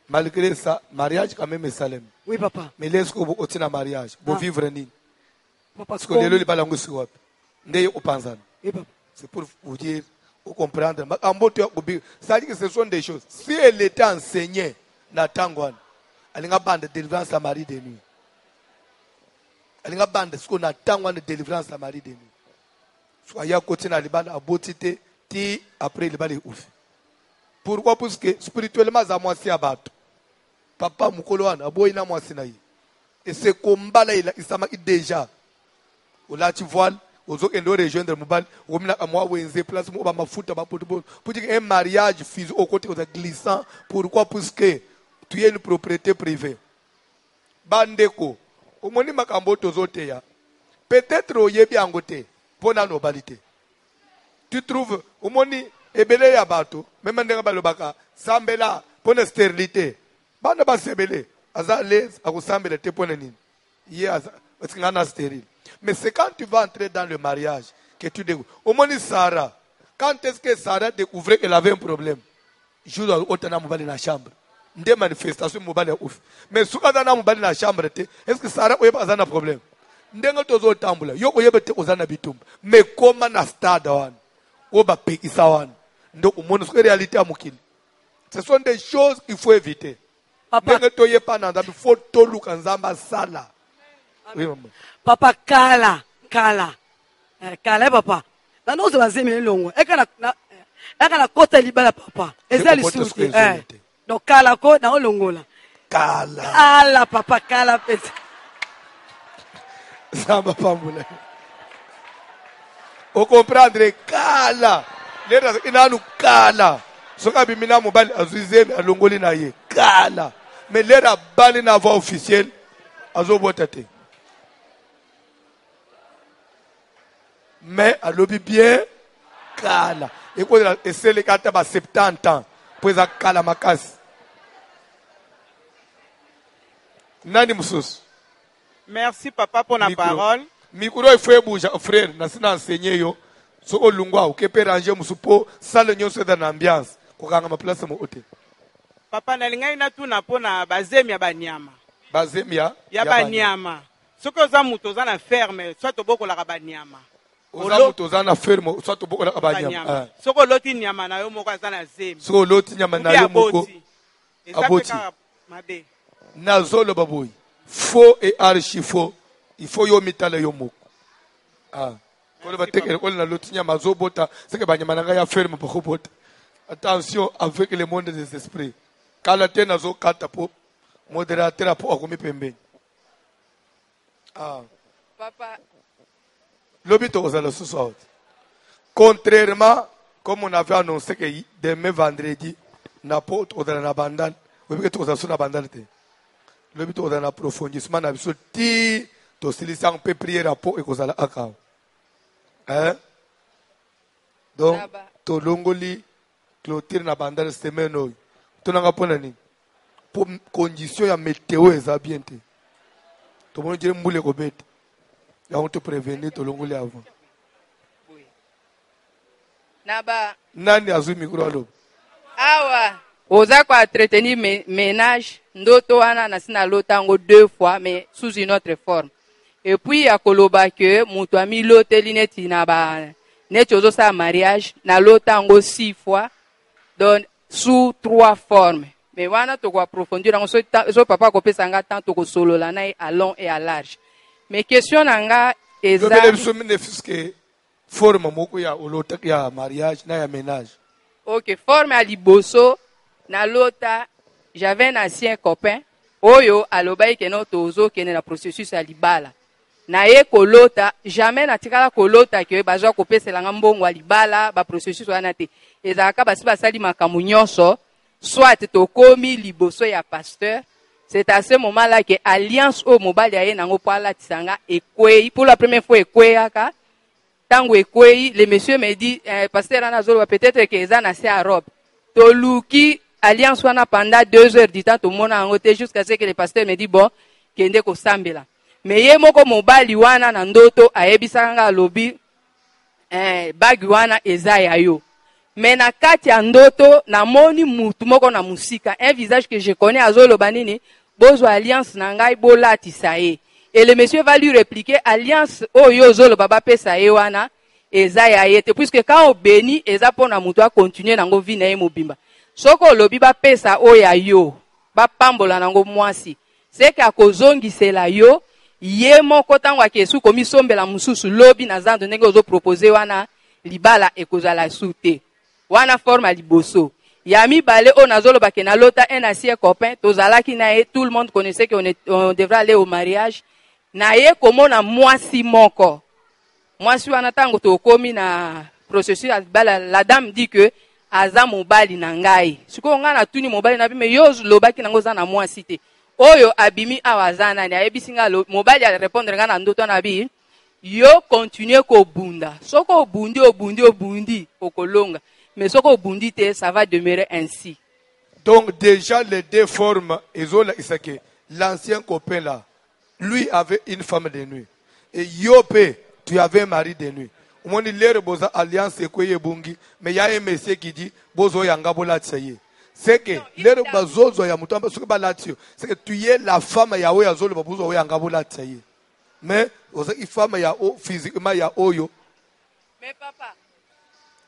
malgré ça mariage quand même Salem oui papa mais laisse ko otina mariage bo vivre nini papa parce que lelo li balango siwapi ndeye upanzana Oui, papa. C'est pour vous dire, vous comprendre. C'est-à-dire que ce sont des choses. Si elle était enseignée dans Tangwan, elle a une bande de délivrance à Marie de nuit. Elle a une bande de ce qu'on a Tangwan de délivrance à Marie de nuit. Soyez à côté de la beauté, ti après le bal est ouf. Pourquoi? Parce que spirituellement, ça moi c'est abattu. Papa Mukoloan, aboy na moi sinaï. Et ce combat là, il s'est déjà. Au là tu vois, aux autres endroits rejoindre mobile, au milieu à moi où ils se placent, moi ma foot, ma pour dire un mariage physique au côté aux glissant. Pourquoi? Parce que tu es une propriété privée. Bandeko, au moni makambo tozote ya. Peut-être au yebi angote, pour la nobalité. Tu trouves, au moni, ebele ya bato, même en balobaka, sambela, pour la stérilité. Banda ba sebele, aza l'aise, à sambela te pour nini. Parce qu'il y a stérile. Mais c'est quand tu vas entrer dans le mariage que tu découvres. Au moni Sarah, quand est-ce que Sarah découvrait qu'elle avait un problème? Jour où on a dans la chambre. Des manifestations mobile ouf. Mais si on a dans la chambre, est-ce que Sarah a un problème? Ndengo tozo tambula, yo oyebete ozana bitumba. Mais comment na stade wan? Oba pe isawan. Donc mon réalité à mukili. Ce sont des choses qu'il faut éviter. Papa. Ndengo toye pa nanda, il faut tolu kanzamba sala. Oui maman. Papa kala papa. Na nous va zeme longo. Ekana kota libala papa. Ezali suti. Donc kala ko na longola. Kala papa kala pesa. Samba pambula. O comprendre kala. Lera inanu kala. Soka bimina mobile azuzeme alongoli na ye. Kala. Mais lera bali na voix officielle azobotate. Mais à l'obi bien kala. Et c'est les 70 ans. Pour ça kala makas. Nani musus. Merci papa pour la parole. Mikuro il faut bouger frère, na sina enseigner yo. So olungwa ou kepe ranger musupo sale nyonso dans l'ambiance. Ko kanga ma place mo ote. Papa na linga ina tuna pona bazemi ya banyama. Bazemi ya banyama. Soko za muto za na ferme, soit toboko la banyama. Oza muto za na ferme, soit toboko la banyama. Soko loti nyama na yo moko za na zemi. Soko loti nyama na yo moko. Aboti. Mabe. Nazolo baboy. Faux et archi faux. Il faut yo mitala yo moko. Attention avec le monde des esprits. Quand la terre n'a pas de modérateur pour accomplir pembe. Papa. L'obito aux allons ce soir. Contrairement, comme on avait annoncé que demain vendredi, n'apôtre aux allons abandonner. Vous voyez que tous allons abandonner. L'obito aux allons approfondissement. N'a pas dit to silisa on peut prier rapport et aux allons akao. Hein? Donc, to longoli clôture na bandal semaine oyo. To nanga pona ni. Pour condition ya météo eza bien te. To moni dire mbule ko bete. Ya on te prévenir to longoli avant. Naba. Nani azui micro alo. Awa. Oza kwa entretenir ménage ndoto wana na sina lotango 2 fois mais sous une autre forme. Et puis à koloba que mutu ami loteli neti na ba neti ozo sa mariage na lotango 6 fois donc sous 3 formes. Mais wana to ko approfondir ngo so papa ko pesa nga tant to ko solo la na à long et à large. Mais question nanga eza que forme moko ya olota ya mariage na ya ménage. OK, forme à liboso na lota j'avais un ancien copain oyo alobai ke no tozo ke na processus ya libala. Na ye kolota jamais na tikala kolota ke bazwa kopesela ngambongo alibala ba processus wana te ezaka basi basali makambo nyonso soit tokomi liboso ya pasteur. C'est à ce moment là que alliance au mobali ya ye nango pala tisanga ekwei pour la première fois ekweyaka tango ekwei le monsieur me dit pasteur ana zolo peut-être que eza na se a robe toluki alliance wana pendant 2 heures du temps to mona ngo te jusqu'à ce que le pasteur me dit bon kende ko sambela. Mais ye moko mobali wana na ndoto ayebisanga lobi bagi wana eza ya yo. Mais na kati ya ndoto na moni mutu moko na musika un visage que je connais azolo banini bozo alliance na ngai bolati sae. Et le monsieur va lui répliquer alliance oyo zolo baba pesa ye wana eza ya ye te, puisque quand obéni eza mpona moto akontinue nango vi na ye mobimba. Soko olobi bapesa oyo ya yo bapambola nango mwasi, seke akozongisela yo ye moko ntango akesu komisombela mosusu lobi na zando ndenge ozopropose wana libala ekozala su te. Wana forme ya liboso. Ya mibale oyo nazolobake na lota un ancien copain, tozalaki na ye, tout le monde connaissait qu'on devrait aller au mariage. Na ye komona mwasi moko. Mwasi wana tango tokomi na processus ya libala, la dame dit que aza mobali na ngai. Siko nga na tuni mobali na bime yo lobaki nango za na mwasi te. Oyo abimi awaza nani ayebisi nga mobali a répondre nga na ndoto na bi yo continue ko bunda. Soko obundi okolonga. Mais soko obundi te, ça va demeurer ainsi. Donc déjà les deux formes, l'ancien copain là, lui avait une femme de nuit. Et Yopé, tu avais un mari de nuit. On dit l'air boza alliance ekoye bungi, mais il y a un monsieur qui dit bozo yanga bola tsaye. C'est que l'air bazozo ya mutamba suke balatio, c'est que tu es la femme ya oya zolo bozo yanga bola tsaye. Mais oza une femme ya o physiquement ya oyo. Mais papa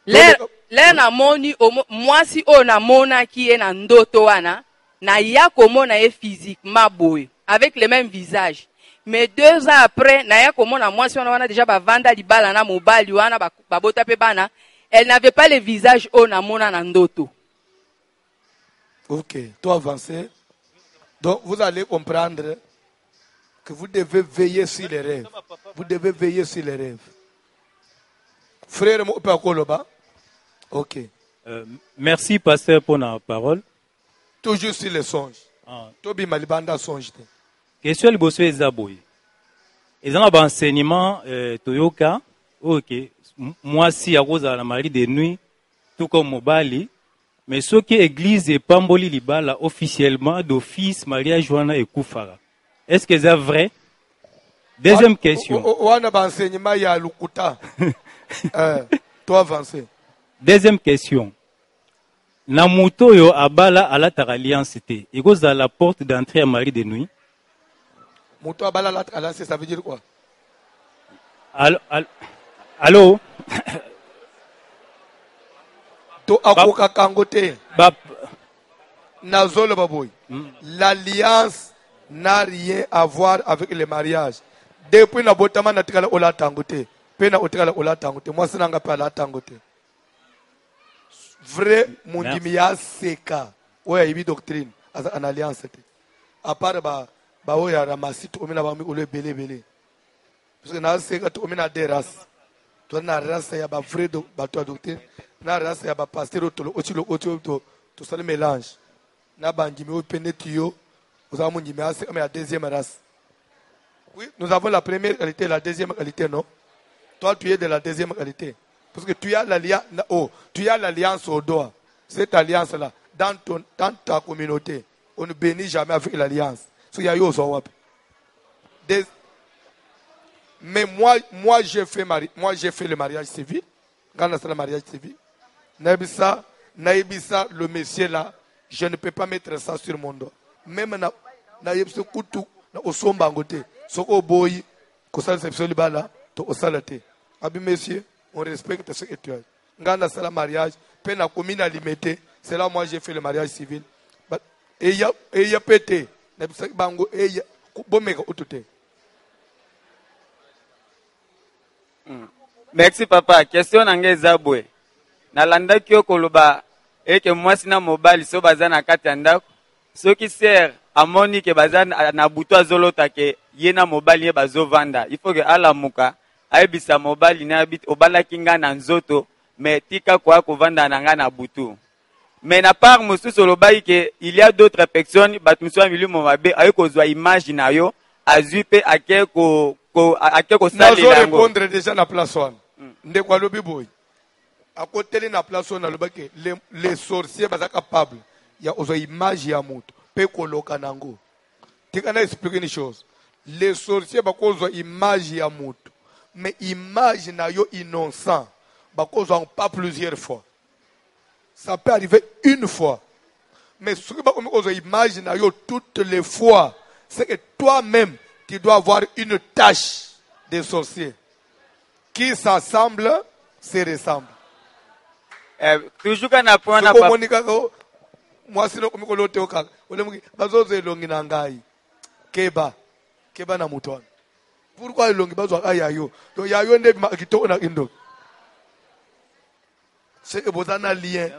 le na moni mwasi o na mona ki e na ndoto wana na ya komona e physiquement boy avec le même visage, mais 2 ans après na ya komona mwasi wana déjà bavanda libala na mobali wana babota pe bana, elle n'avait pas le visage o na mona na ndoto. OK, toi avancez. Donc vous allez comprendre que vous devez veiller sur les rêves. Vous devez veiller sur les rêves. Frère Mopakoloba. OK. Merci, pasteur, pour la parole. Toujours sur les songes. Tobi Malibanda songe. Question le bosso ezaboy. Ils ont un enseignement Toyoka. OK. Moi si à cause de la mari de nuit, tout comme Mobali, mais ce qui église et Pamboli Libala officiellement d'office mariage Joana et Koufara. Est-ce que c'est vrai? Deuxième question. On a un enseignement il y a Lukuta. Toi avancer. Deuxième question. Namuto yo abala à la alliance te. Il cause à la porte d'entrée à mari de nuit. Muto abala la alliance, ça veut dire quoi? Allô? To akoka kangote. Nazolo baboy. L'alliance n'a rien à voir avec le mariage. Depuis na botama na tikala ola tangote. Pena otikala ola tangote. Moi c'est nanga pa la tangote. Vrai mundimia seka. Ouais, il y a doctrine en alliance. À part ba oya ramasi to omina ba mi ole belé. Parce que na seka to omina des races. To na race ya ba vrai do ba to doctrine. Na race ya ba pasteur to otilo to ça le mélange. Na bandimi o penetio. Nous avons la deuxième race. Oui, nous avons la première qualité et la deuxième qualité, non? Toi, tu es de la deuxième qualité. Parce que tu as l'alliance au doigt. Cette alliance-là, dans ta communauté, on ne bénit jamais avec l'alliance. Mais moi j'ai fait le mariage civil. Quand on a fait le mariage civil, Naïbissa, le monsieur là, je ne peux pas mettre ça sur mon doigt. Même na yebse kutu na osomba ngote soko boyi ko sala sepsoli bala to osalate abi messieurs on respecte ce que tu as ngana sala mariage pe na komina limité c'est là moi j'ai fait le mariage civil et ya pété na bisa bango e ya bomeka utute. Merci papa. Question nange zabwe nalanda kyo koloba eke mwasi na mobali so bazana kati ndako. Ce qui sert à Monique et Bazan na buto zolota ke yena mobali ye bazovanda. Il faut que ala muka aibisa mobali na bit obala kinga na nzoto mais tika kwa kovanda nanga na butu. Mais na part musu solobai ke il y a d'autres personnes batmuso amilu momabe ayeko zwa image na yo azupe akeko sali nango. Nazo répondre déjà na place one. Ndekwa lobi boy. À côté na place one alobake les sorciers baza capable. Il y a une image ya moto pe koloka nango. Tikana expliquer une chose. Les sorciers bakozwa image ya moto. Mais image na yo innocent bakozwa pas plusieurs fois. Ça peut arriver une fois. Mais ce que bakozwa image na yo toutes les fois, c'est que toi-même tu dois avoir une tâche de sorcier qui s'assemble se ressemblent. Toujours qu'on apprend à Soko monika ko mwasi no komiko lote okaka. Ole muki bazoze longi na ngai. Keba na mutwana. Pourquoi longi bazwa ayayo? To yayo nde makito na indo. C'est que vous avez un lien.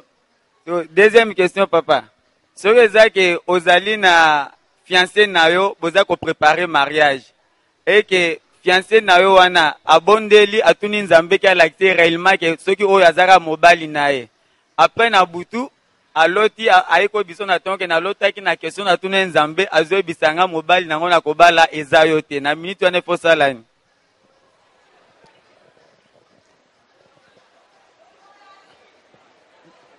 Deuxième question, papa. Ce que vous avez na fiancé nayo, vous avez préparé mariage. Et que fiancé nayo wana abondeli atuni nzambe ki alakte réellement que ceux qui ont yazara mobile nae. Après na butu aloti aiko biso na tonke na lota ki na question na tuni nzambe azo bisanga mobile nango na kobala ezayote na minute wana fo salani.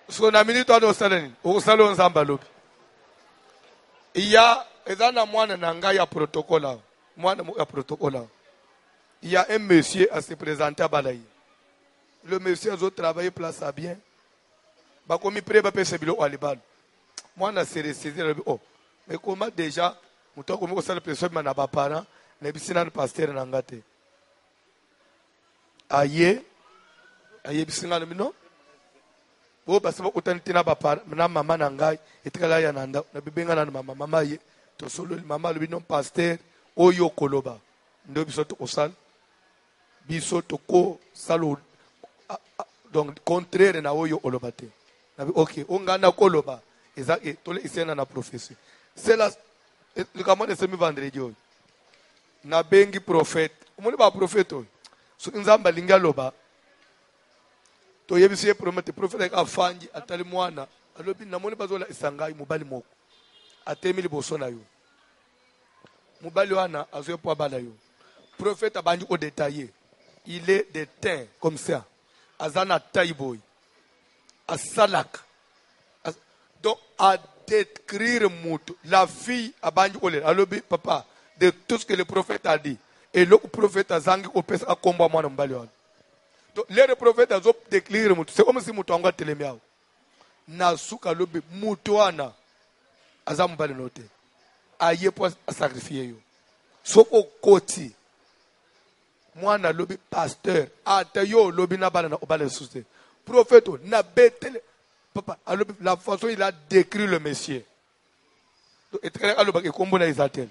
So na minute wana osalani osalo nzamba lobi. Iya ezana mwana na ngai ya protocole. Mwana ya protocole. Il y a un monsieur à se présenter à Balaï. Le monsieur a travaillé place à bien. Comme il prépare pas ce bilo à l'ébal. Moi, on a saisi. Oh, mais comment déjà, nous avons commencé à le presser à nos parents, les bisina de pasteur n'angate. Aïe, bisina de mino. Oh, parce que vous avez dit que maman n'angai, et que là, il y a un anda. Na bibenga na maman ye. To solo maman le binom pasteur. Oyo koloba. Ndo bisoto osal. Bisoto ko salo. Donc contraire na oyo olobate. Ok, ongana koloba. Ezaki tole isena na prophétie. C'est la le comment de semi vendredi. Na bengi prophète. Omoni ba prophète. So nzamba linga loba. To yebisi promete prophète ka fangi atali mwana. Alobi namoni bazola isangai mobali moko. Atemi liboso na yo. Mobali wana azoye po abala yo. Prophète abandi au détaillé. Il est de teint comme ça. Azana taïboy. Asalak. Donc à décrire moutou. La fille abandi ole. Alobi papa de tout ce que le prophète a dit. Et le prophète a zangi au pesa a combat moi na mbali wana. Donc le prophète a décrire moutou. C'est comme si moutou anga telemiao. Na suka lobi moutou wana azam mbali note. Aye po sacrifier yo. Soko koti. Mwana lobi pasteur. Ata yo lobi na bala na obale souste. Prophète na betele. Papa, la façon il a décrit le Messie. Donc et très aloba ke kombo na isatel.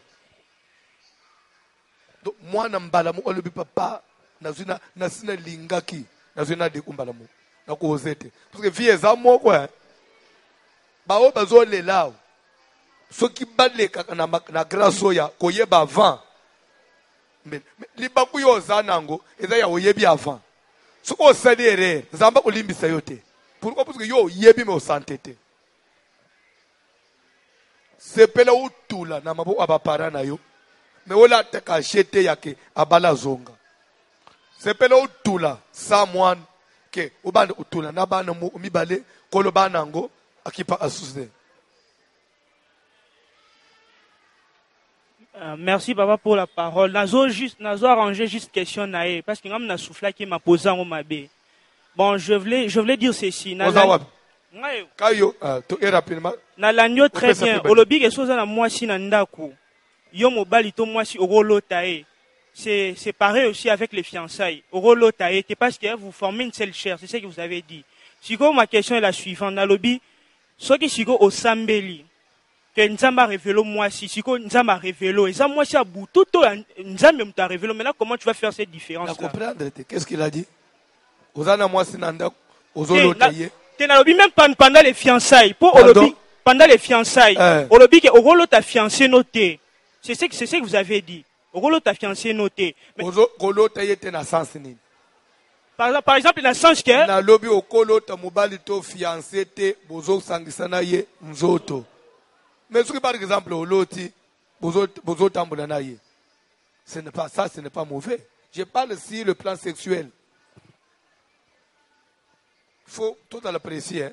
Donc mwana mbala mo lobi papa na zina na sina lingaki na zina de kumbala mo. Na ko ozete. Parce que vie za moko hein. Ba o bazo le lao. Ce qui baleka na grâce oya koyeba avant. Mais libaku yo zanango eza ya oyebi avant. Ce qu'on sali erreur, nzamba olimbisa yote. Pourquoi? Parce que yo yebi me osantete. Sepela utula na mabo abapara na yo. Me ola teka chete yake abala zonga. Sepela utula someone ke ubanda utula na bana mu mibale kolo banango akipa asuze. Merci papa pour la parole. Nazo arrangé juste question nae parce que ngam na souffla qui m'a posé en mabe. Bon, je voulais dire ceci. Kayo to rapidement. Na lanyo très bien. Olobi ke soza na mwasi na ndako. Yo mobali to mwasi orolo tae. C'est pareil aussi avec les fiançailles. Orolo tae, c'est parce que vous formez une seule chair, c'est ce que vous avez dit. Siko ma question est la suivante. Na lobi soki siko o sambeli. Que Nzamba révélo moi si siko Nzamba révélo et ça moi si à bout tout Nzamba me t'a révélo. Maintenant comment tu vas faire cette différence là? Comprendre qu'est-ce qu'il a dit? Ozana moi si nanda ozolo taye. Tenalobi même pendant les fiançailles pour Olobi pendant les fiançailles. Olobi que Orolo t'a fiancé noté. C'est ce que vous avez dit. Orolo t'a fiancé noté. Orolo taye te na sens ni. Par exemple dans le sens que na lobi okolo ta mobali to fiancé te bozo sangisana ye nzoto. Mais ce qui par exemple au loti, bozo tambola na ye. Ce n'est pas ça, ce n'est pas mauvais. Je parle sur le plan sexuel. Il faut tout à l'apprécier. Hein.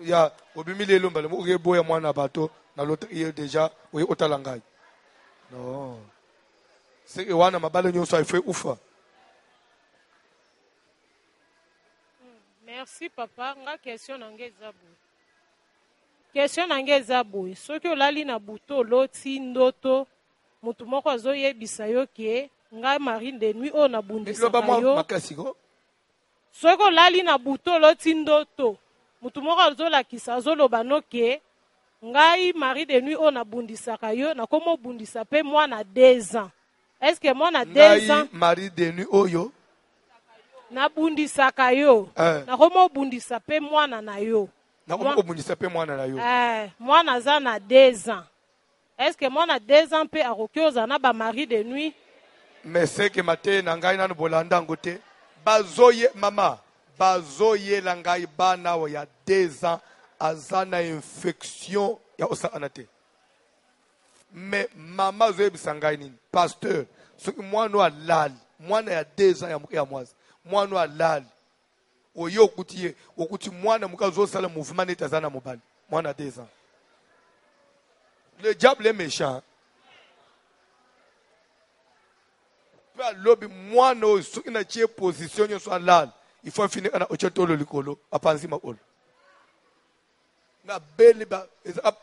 Il y a obimile lumba le mo boya mwana bato na l'autre il déjà oui otalangay. Non. C'est que wana mabalo nyoso il faut ufa. Merci papa, nga question nangeza bu. Question nangeza boy. Soki olali na buto loti ndoto mutu moko azoyebisa yo ke ngai mari de nuit oyo nabundisaka loba mwa yo makasi ko soki olali na butu oloti ndoto mutu moko azolakisa azoloba noke ngai mari de nuit oyo nabundisaka yo nakoma obundisa mpe mwana 2 ans. Estce mwana 2 ans mari de nuit oyo nabundisaka yo nakoma obundisa mpe mwana na yo nakoma obundisa mpe mwana na yo mwana aza na 2 ans. Estce mwana 2 ans mpe akoki ozala na bamari de nuit? Mais c'est que matin na ngai nanu bolanda ngo te bazoye mama bazoyela ngai bana wa ya 2 ans aza na infection ya osakana te. Mais mama zoyebisa ngai nini pasteur soki mwana alali mwana ya 2 ans ya moke ya mwazi mwana alali oyo okuti mwana muka azosala mouvement neti aza na mobali mwana 2 ans. Le diable est méchant. Lobi mwana oyo soki na tie position nyonso alala il faut finir na otie tolo likolo apanzi makolo na beli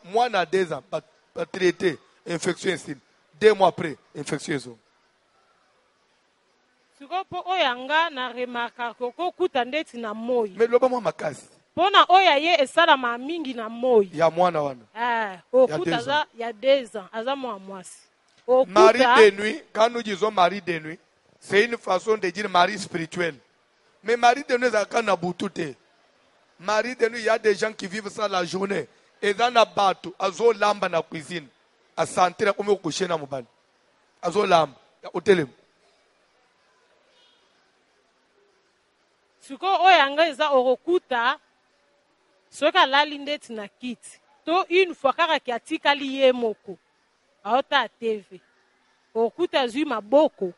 mwana 2 ans ba traité infection instime 2 mois après infection ezo sikopo oyo nga na remarka kokuta ndeti na moi mais loba mwa makasi pona oyo ye esalama mingi na moi ya mwana wana okuta aza ya 2 ans aza mwa mwasi. Mari de nuit, quand nous disons mari de nuit, c'est une façon de dire mari spirituel. Mais mari de nuit, c'est quand on a mari de nuit, il y a des gens qui vivent ça la journée. Et dans la bateau, azo lamba na cuisine, à sentir comme au coucher na mobile. Azo lamba, au télé. Siko oyanga eza orokuta, soka lali ndeti na kiti. To une fois kaka ki atikali ye moko. Aota TV. Okuta zui maboko.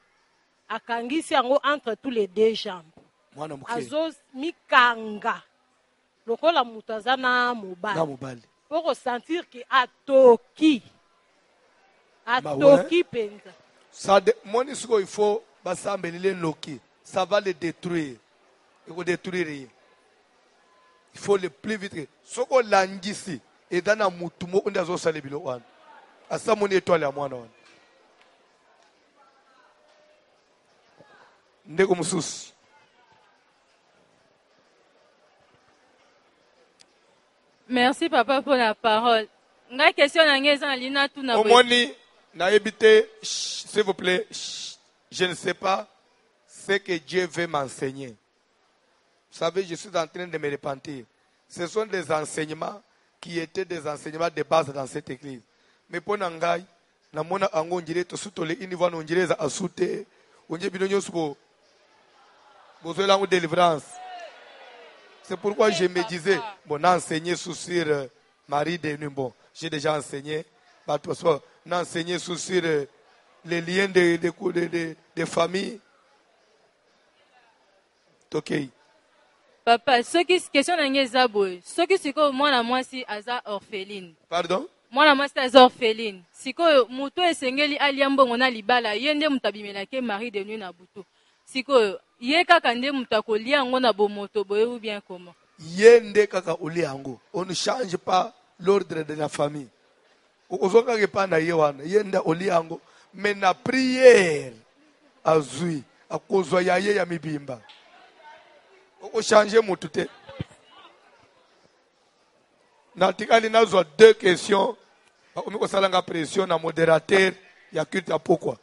Akangisi yango entre tous les 2 jambes. Azo mikanga. Lokola mutu aza na mobali. Pour sentir que atoki. Atoki penza. Ça mon isko il faut basambelile noki. Ça va le détruire. Il faut détruire. Il faut le plus vite. Soko langisi et dana mutu mo onda zo salebilo wana. Asa moni étoile ya mwana wana. Ndeko mususu. Merci papa pour la parole. Nga question na ngeza lina tu na Omoni na ebité s'il vous plaît, je ne sais pas ce que Dieu veut m'enseigner. Vous savez, je suis en train de me repentir. Ce sont des enseignements qui étaient des enseignements de base dans cette église. Mais pour Nangai, na mona ango njire to sutole iniva no njire za asute onje bino nyosuko bozo la délivrance. C'est pourquoi je me disais bon enseigner sur Marie de nuit bon, j'ai déjà enseigné bah parce que n'enseigner sur les liens de famille. OK. Papa, ce qui question na ngeza boy, ce qui siko mwana mwasi aza orpheline. Pardon? Mwana mwasi aza orpheline. Siko muto esengeli aliambongo na libala yende mutabimelake Marie de nuit na butu. Siko ye kaka nde mutakolia ngo na bomoto boye ou bien comment? Yende kaka oliango. On ne change pas l'ordre de la famille. Ozoka ke pana yewana yenda oliango mais na prière azui akozwa yaye ya mibimba. O changer mutu te. Natikali nazwa 2 questions. Bakomiko salanga pression na modérateur ya culte ya pourquoi.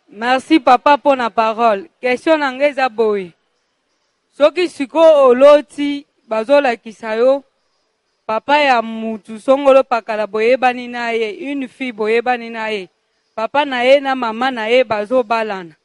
Merci papa pour la parole. Question nangeza boy. Soki siko oloti bazola kisayo papa ya mutu songolo pakala boyebani na ye une fille boyebani na ye papa na ye na mama na ye bazo balana.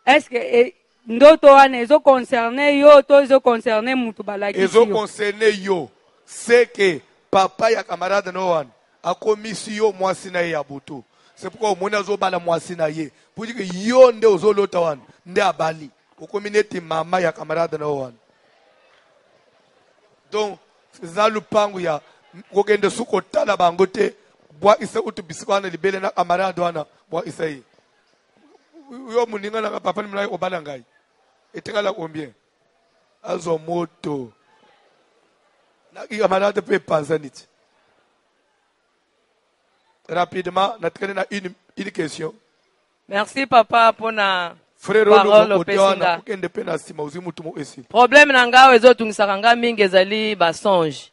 Est-ce que ndoto wana ezo concerner yo to ezo concerner mutu balaki yo? Ezo concerner yo. C'est que papa ya camarade no wana akomisi yo mwasi na ye ya butu. C'est pourquoi au mona zo bala mwasi na ye. Pour dire que yo nde ozo lota wana nde abali. Okomineti mama ya camarade no wana. Donc za lupangu ya kokende suko tala bangote bwa isa utubisikwana libele na camarade wana bwa isa yi. Yo muninga na papa ni mlai obala ngai. Etekala combien? Azo moto. Na ki camarade peut penser nit. Rapidement, notre une question. Merci papa pour na frère parole olo opesinga. ukende pe na sima uzi mutu mo esi. Problème na nga ezotungisaka nga mingi ezali basonge.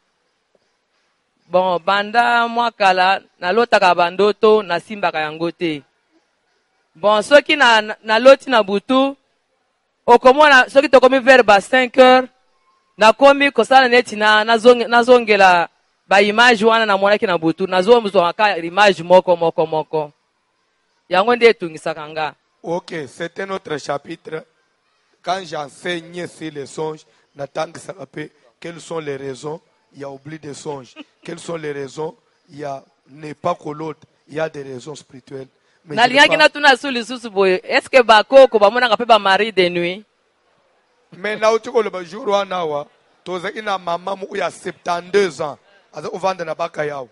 Bon, banda mwa kala nalotaka bandoto nasimbaka yango te. Bon, soki naloti na butu okomona soki tokomi vers ba 5 heures nakomi kosala neti nazongela ba image wana namonaki na butu nazomzwaka image moko yango nde etungisaka nga. Ok, c'est un autre chapitre. Quand j'enseigne sur les songes, n'attends que ça rappelle quelles sont les raisons. Il y a oubli des songes. Quelles sont les raisons? Il y a n'est pas que l'autre. Il y a des raisons spirituelles. Mais est-ce que bakoko bamonaka pe ba mari de nuit? Mais na utiko le jour wana wa toza ina mama mu ya 72 ans. Aza uvanda na baka yao.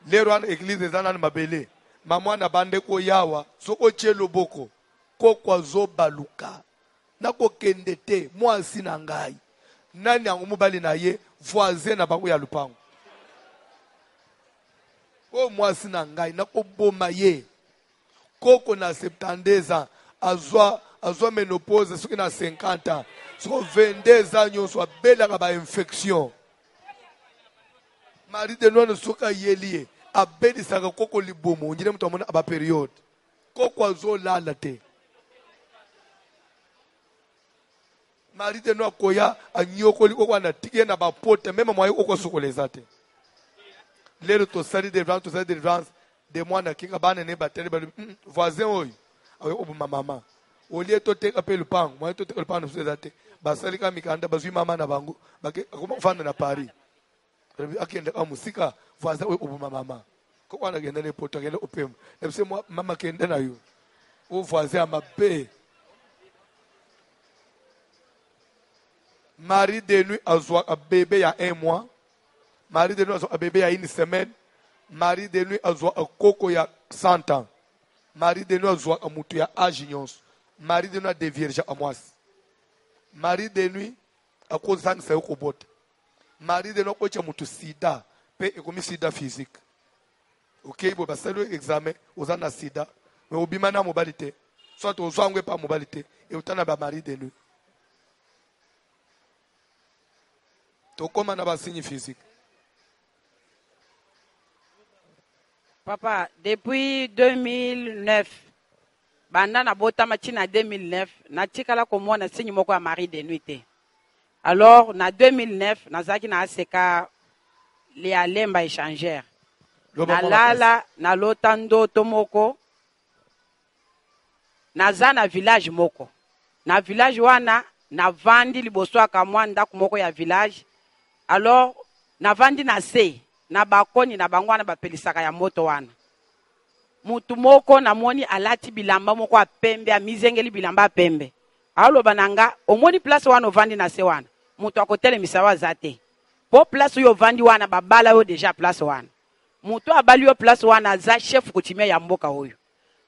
Lero an église ezana na mabele. Mama na bande ko yawa soko chelo boko ko kwa zo baluka. Nako kende te mwasi na ngai. Nani yango mobali na ye voisin na bango ya lupango. O mwasi na ngai nako boma ye. Koko na 72 ans azwa ménopause soki na 50 ans. Soko 22 ans nyonso abelaka ba infection. Mari de nono soka yelie abelisaka koko libomo ngire mutu amona aba period. Koko azolala te. Mari de nono koya anyokoli koko na tikie na ba pote même moyo koko sokoleza te. Lero to sali de vance de moi na kinga bana ne batele ba voisin oyo awe obuma mama olie to teka pe lupango moyo to teka lupango sokoleza te basali ka mikanda bazwi mama na bango bake akoma na Paris akenda ka musika voisin oyo obuma mama ko wana genda le poto genda opem epse mama kenda na yo o voisin amabe mari de nuit azwa a bébé il y a 1 mois. Mari de nuit azwa a bébé il y a 1 semaine. Mari de nuit azwa a koko ya 100 ans. Mari de nuit azwa a mutu ya âge nyonso. Mari de nuit a des vierges à mwasi. Mari de nuit a kozang sa yoko bote. Mari de nuit ko cha mutu sida pe ekomi sida physique. OK, bo basalo examen ozana sida. Mais obima na mobilité. Soit ozwa ngwe pa mobilité et utana ba mari de nuit. Comment on a signe physique? Papa, depuis 2009, banda na bota machina 2009, na tikala komo na signe moko ya mari de nuit. Alors na 2009, nazaki na aseka les alemba échangère. Na lala na lotando tomoko. Naza na village moko. Na village wana na vandi liboso akamwanda kumoko ya village. Alors, na vandi na se, na bakoni na bangwana bapelisaka ya moto wana. Mutu moko na moni alati bilamba moko a pembe, a mizengeli bilamba pembe. Alo bananga, omoni place wana vandi na se wana. Mutu akotele misawa zate. Po place yo vandi wana babala yo deja place wana. Mutu abali yo place wana za chef coutumier ya mboka oyo.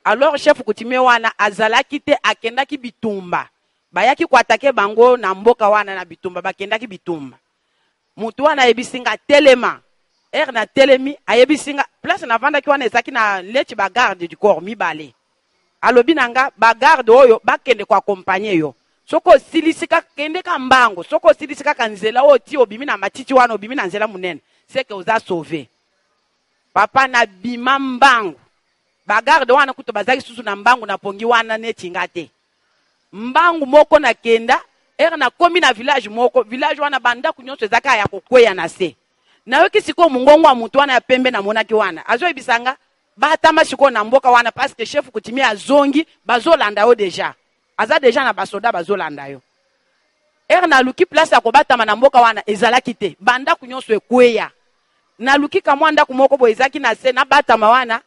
Alors chef coutumier wana azalaki te akendaki bitumba. Bayaki kwatake bango na mboka wana na bitumba bakendaki bitumba. Mutu wana yebisinga telema na telemi ayebisinga place na vanda ki wana ezaki na lechi ba garde du corps mibale alobi nanga ba garde oyo bakende kwa accompagner yo soko silisika kende ka mbango soko silisika kanzela oti obimi na matiti wana obimi na nzela munene c'est que oza sauver papa na bima mbango ba garde wana kuto bazaki susu na mbango na pongi wana neti ngate mbango moko na kenda na komi na village moko village wana banda kunyonso ezaka ya kokweya na se na yoki siko mungongo wa mutu wana ya pembe na monaki wana azo ebisanga batama siko na mboka wana parce que chef coutumier azongi bazolanda yo deja aza deja na basoda bazolanda yo na luki place ko batama na mboka wana ezalaki te banda kunyonso ekweya na luki kamwanda kumoko bo ezaki na se na batama wana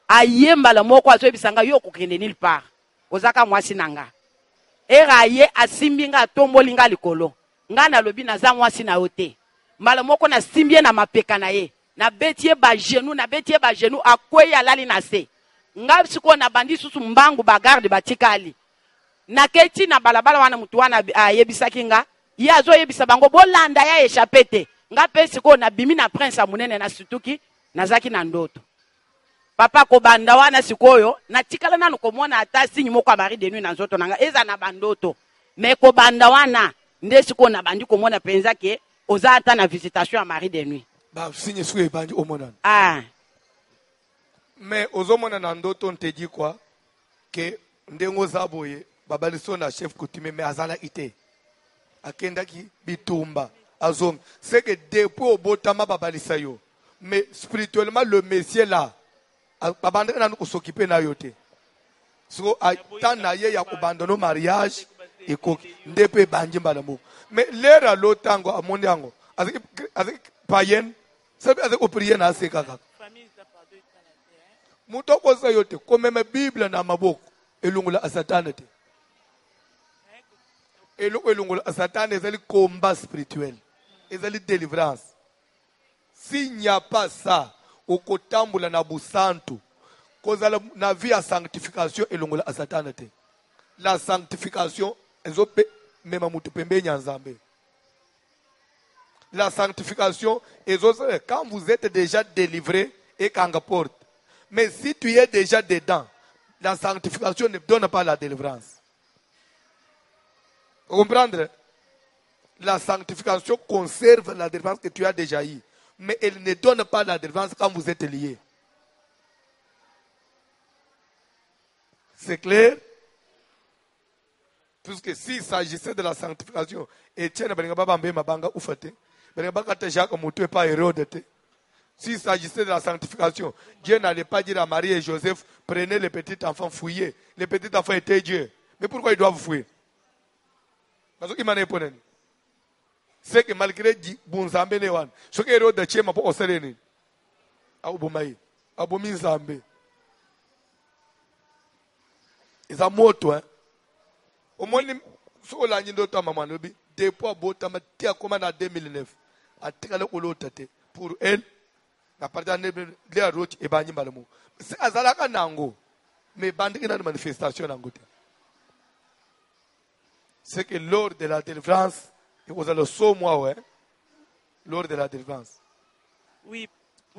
ayemba la moko azo ebisanga yo kokende nil part ozaka mwasi nanga ye asimbi nga tomboli nga likolo nga na lobi na za mwasi na yote mbala moko na simbie na mapeka na ye na betie ba genou akweya lali na se nga siko na bandi susu mbangu ba garde batikali na keti na balabala wana mutu wana yebisaki nga ye azo yebisa bango bolanda ya échappé te nga pe siko na bimi na prince amunene na situki nazaki na ndoto papa kobanda wana sikoyo natikala nanu komona ata signe moko ya mari de nuit na nzoto nanga eza na bandoto mais kobanda wana nde sikoyo na bandi komona penza ke oza ata na visitation ya mari de nuit ba signe sikoyo ebandi omonana mais ozomona na ndoto nteji kwa ke ndenge oza boye babaliso na chef coutumier mais azalaki te akendaki bitumba azongi c'est que depuis obotama babalisa yo mais spirituellement le messier là babandaki nanu kosokipe na yo te so ata na ye ya kobandona mariage ekoki nde mpe ebandi mbala moko mais lere alo ntango amoni yango azaki payen sabi azaki koprie na aseka kaka moto akosa yo te komema bible na maboko elongola asatane te eloko elongola asatane ezali combat spirituel ezali délivrance s'il n'y a pas ça okotambola na busantu kozala na vie ya sanctification elongola asatane te la sanctification ezope mema mutu pembeni ya nzambe la sanctification ezosala quand vous êtes déjà délivré et kanga porte mais si tu es déjà dedans la sanctification ne donne pas la délivrance. Vous comprenez? La sanctification conserve la délivrance que tu as déjà eue. Mais elle ne donne pas la délivrance quand vous êtes liés. C'est clair? Puisque s'il s'agissait de la sanctification, Etienne s'il s'agissait de la sanctification, Dieu n'allait pas dire à Marie et Joseph, prenez les petits enfants, fouillez. Les petits enfants étaient Dieu. Mais pourquoi ils doivent fouiller? Parce qu'il m'a répondu. C'est que malgré Bunzambe Lewan, ce qui est de Tchema pour Osereni, Auboumaï, Aboumi Zambé. Ils ont moto, hein. Au moins, sur la ligne d'autre, maman, depuis Botama, Tia Command en 2009, à Tikale Olotate, pour elle, à partir de la route et Bani Malamo. C'est Azalaka Nango, mais Bandi dans la manifestation en Gote. C'est que lors de la délivrance, il vous a le saut, moi, ouais, lors de la délivrance. Oui.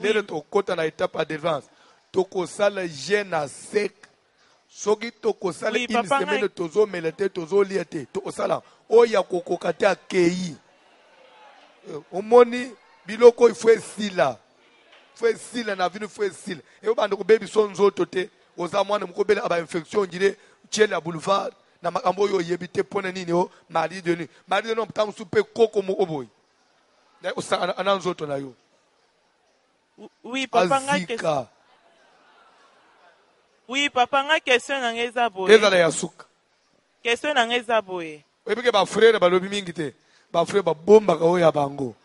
Lors de la étape de délivrance, toko sala gêne à sec. Soki toko sala une semaine tozo melete tozo liete toko sala oya kokokate akei. Omoni biloko il faut sila. Faut sila na vinu faut sila. E obanda ko baby son zoto te oza mwana mukobela aba infection ngire chela boulevard na makambo yo yebite pona nini o mari de nuit. Mari de nuit mtangu supe koko mo oboy. Na osana ananzoto na yo. Oui, papa ngake. Oui, papa nga question na ngeza boye. Ezala ya suka. Question na ngeza boye. Oyebike ba frère ba lobi mingi te. Ba frère ba bomba ka oya bango.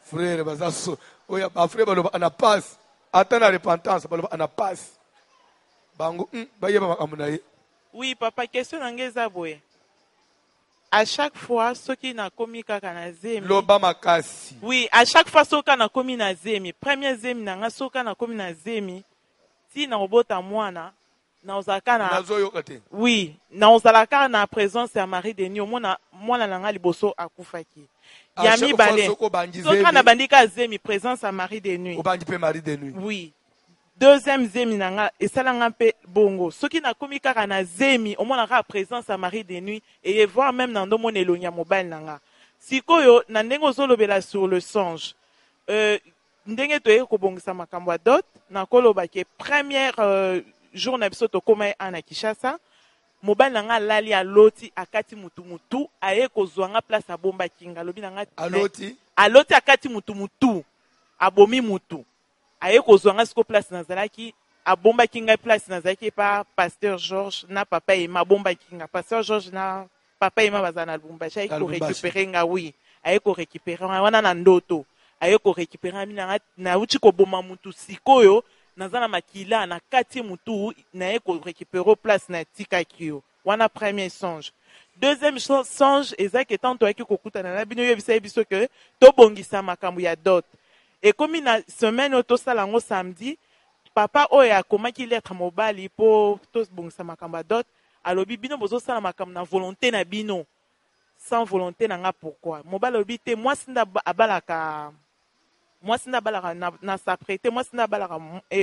Frère ba zaso oya ba frère ba loba ana passe. Ata na repentance ba loba ana passe. Bango ba yeba makamuna ye. Oui, papa question na ngeza boye. À chaque fois, ceux qui n'a commis kaka na zemi. Loba makasi. Oui, à chaque fois ceux qui n'a commis na zemi. Premier zemi na nga ceux qui n'a commis na zemi. Si na robota mwana na ozalaka na oui na ozalaka na présence ya Marie de nuit mwana nanga liboso akufaki ya mibale soka na bandika zemi présence ya Marie de nuit obandi pe Marie de nuit oui deuxième zemi nanga esalanga mpe bongo soki na komi kaka na zemi omonaka présence ya Marie de nuit et voir même na ndomona elongi ya mobile nanga sikoyo na ndenge ozolobela sur le songe ndenge toye kobongisa makambo ya dot na koloba ke première jour na biso tokoma ana Kishasa mobali nanga lali aloti akati mutu aye kozwanga place abomba kinga lobi nanga aloti akati mutu abomi mutu aye kozwanga siko place nazalaki abomba kinga place nazalaki pa pasteur Georges na papa Emma bomba kinga pasteur Georges na papa Emma bazana Lubumbashi aye ko récupérer nga oui aye ko récupérer wana na ndoto aye ko récupérer mina na uchi ko boma mutu sikoyo nazana makila na kati mutu na aye ko récupérer place na tika kio wana premier songe deuxième songe ezaki tanto aye ko kutana na bino yebisa biso que to bongisa makambo ya dot et comme na semaine auto salango samedi papa oya komaki lettre mobali po to bongisa makambo ya dot alobi bino bozo sala makambo na volonté na bino sans volonté na nga pourquoi mobali alobi te moi sinda abalaka mwasi nda balaka na s'apprêter mwasi nda balaka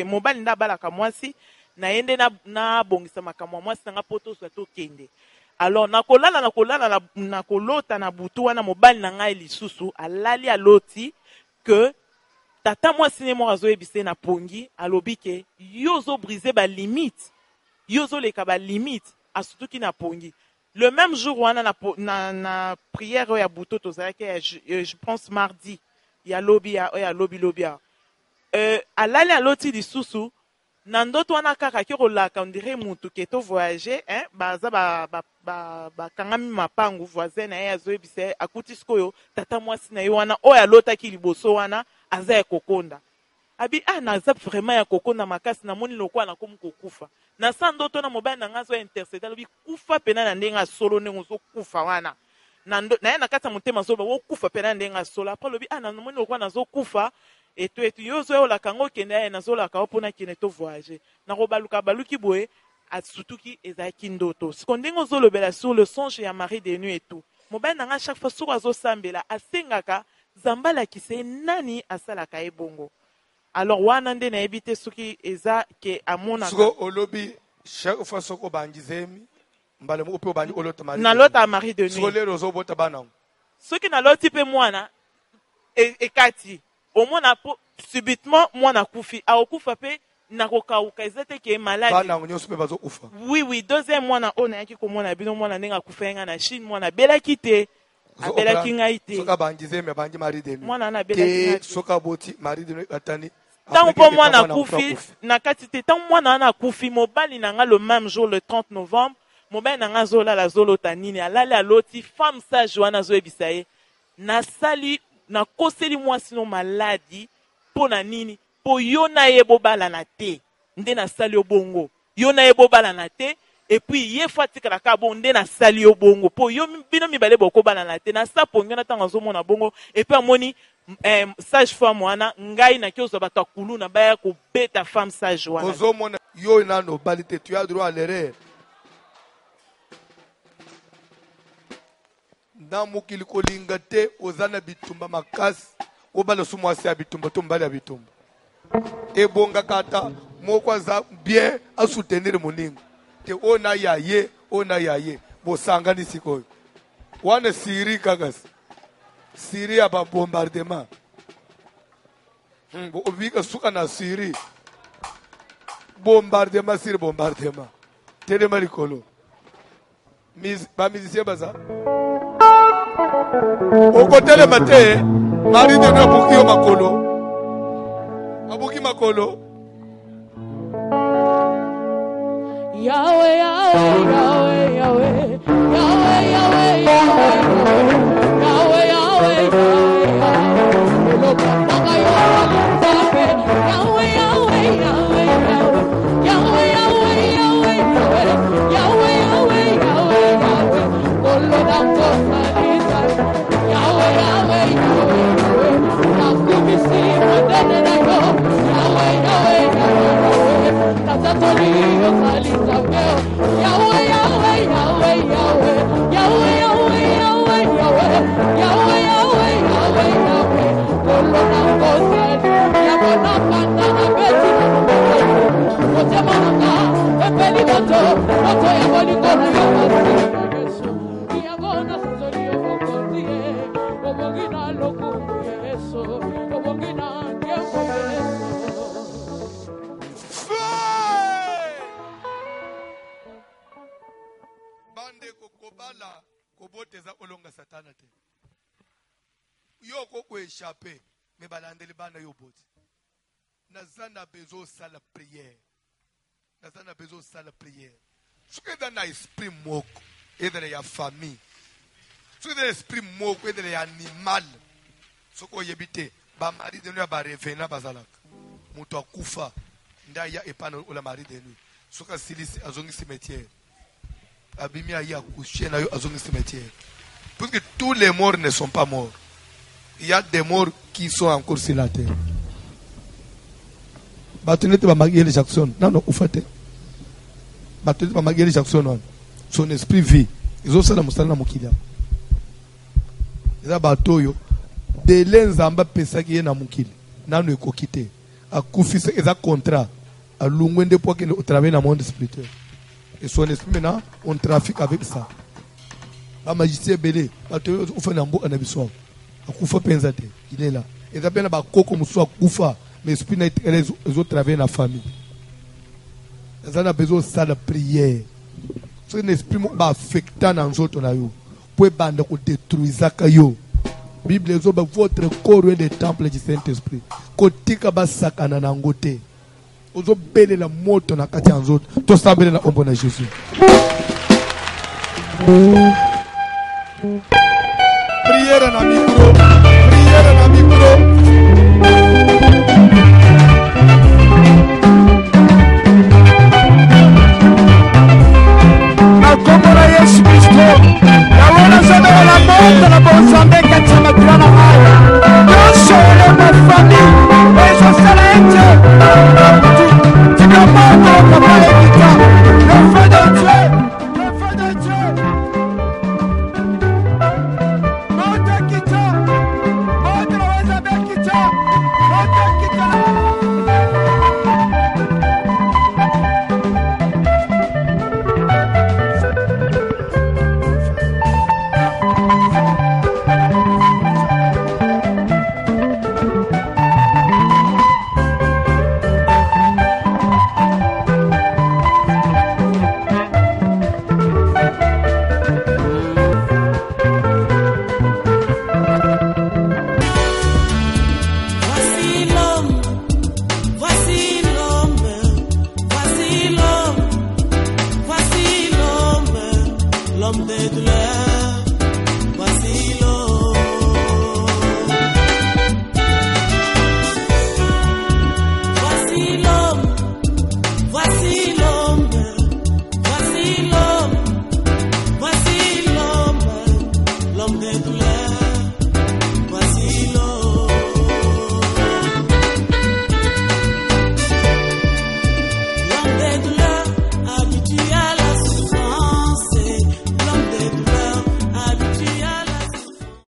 mobali nda balaka mwasi na yende na bongisa makamwa mwasi nanga poto so to kende. Alors na kolota na butu wana mobali na ngai lisusu alali aloti que tata mwasi ne mo azo ebise na pongi alobi ke yozo briser ba limite yozo leka ba limite asutuki na pongi. Le même jour wana na prière ya butu tozalaki je pense mardi ya lobi alali aloti lisusu na ndoto wana kaka ki rolaka on dirait mutu ke to voyager baza bakangami mapangu voisin na ye azoyebisa akuti sikoyo tata mwasi na ye wana oyo alotaki liboso wana aza ya kokonda abi naza vraiment ya kokonda makasi namoni lokwa nakomi kokufa na sa ndoto na mobali na nga azo intercede alobi kufa pena na ndenge asolo ndenge ozokufa wana na ye na kati ya motema azoba wokufa pena na ndenge asolo apres alobi namoni lokwa nazokufa eto yo ozoyolaka ngo okende aye nazolaka o mpona kende to voyager nakobaluka baluki boye asutuki ezalaki ndoto siko ndenge ozolobela sur le songe ya Marie de nuit etu mobali na nga chaque fois soko azosambela asengaka nzambe alakisa ye nani asalaka ye bongo. Alors wana nde nayebi te soki eza ke amonaka soko olobi chaque fois soko bangizemi mbale mo pe obandi olota Marie nalota Marie de nuit soko lero ozobota bana soki naloti pe mwana ekati omona po subitement mwana kufi aokufa pe nakokauka ezate ke malade bana nyonso pe bazokufa. Oui deuxième mwana o na yaki komona bino mwana ndenge akufa yenga na Chine mwana belaki te abelaki ngai te soka bangizemi bangi Marie de nuit mwana na belaki ngai soka boti Marie de nuit atani tant po mwana kufi na kati te tant mwana na kufi mobali na nga le même jour le 30 novembre mobali na nga zolala zolota nini alali aloti femme sage wana zoyebisa ye nasali na koseli mwasi no maladi po na nini po yo na ye bobala na te nde na sali obongo yo na ye bobala na te et puis ye fatika ka bon nde na sali obongo po yo bino mibale bokobala na te na sa pongi na tanga zo mona bongo et puis amoni sage femme wana ngai na kiozo bato akulu na baya ko beta femme sage wana ozo mona yo na no balite tu as droit à l'erreur na mukili kolinga te ozana bitumba makasi obala sumwasi ya bitumba to mbali ya bitumba ebonga kata moko aza bien a soutenir moningo te ona ya ye bosangani sikoyo wana siri kagas siri ya ba bombardement obika suka na siri bombardement siri bombardement tele malikolo ba musicien baza okotele mate Marie de nuit abuki yo makolo abuki makolo Yahweh Yahweh Yahweh Yahweh Yahweh Yahweh Yahweh Yahweh échappé mais balandeli bana yo boti nazana besoin sala prière nazana besoin sala prière soki eza na esprit moko ezala ya famille soki eza na esprit moko ezala ya animal soki oyebi te bamari de nuit ya barevena bazalaka moto akufa nde aya epana ola mari de nuit soki asilisi azongi cimetière abimi aye akushe na yo azongi cimetière parce que tous les morts ne sont pas morts. Il y a des morts qui sont encore sur la terre. Batunete ba Marie Jackson. Non, au fait. Batunete ba Marie Jackson. Son esprit vit. Ils ont ça dans Moussala Moukilia. Ils ont batoyo. De l'enzamba pesa qui est na Moukili. nanu ekoki te akufisa eza contrat alungwende po akende otravaille na monde spirituel et son esprit maintenant on trafique avec ça bamagicien ebele bato oyo ofa na mboka na biso akufa mpenza te il est là eza mpe na bakoko mosusu akufa mais esprit na etikala ezotravaille na famille eza na besoin osala prière soki na esprit moko baaffecta na nzoto na yo po ebanda kodétruisaka yo bible ezoba votre corps est le temple du Saint-Esprit kotika basakana na yango te ozobelela moto na kati ya nzoto tosabelela ombo na Jésus. Prière na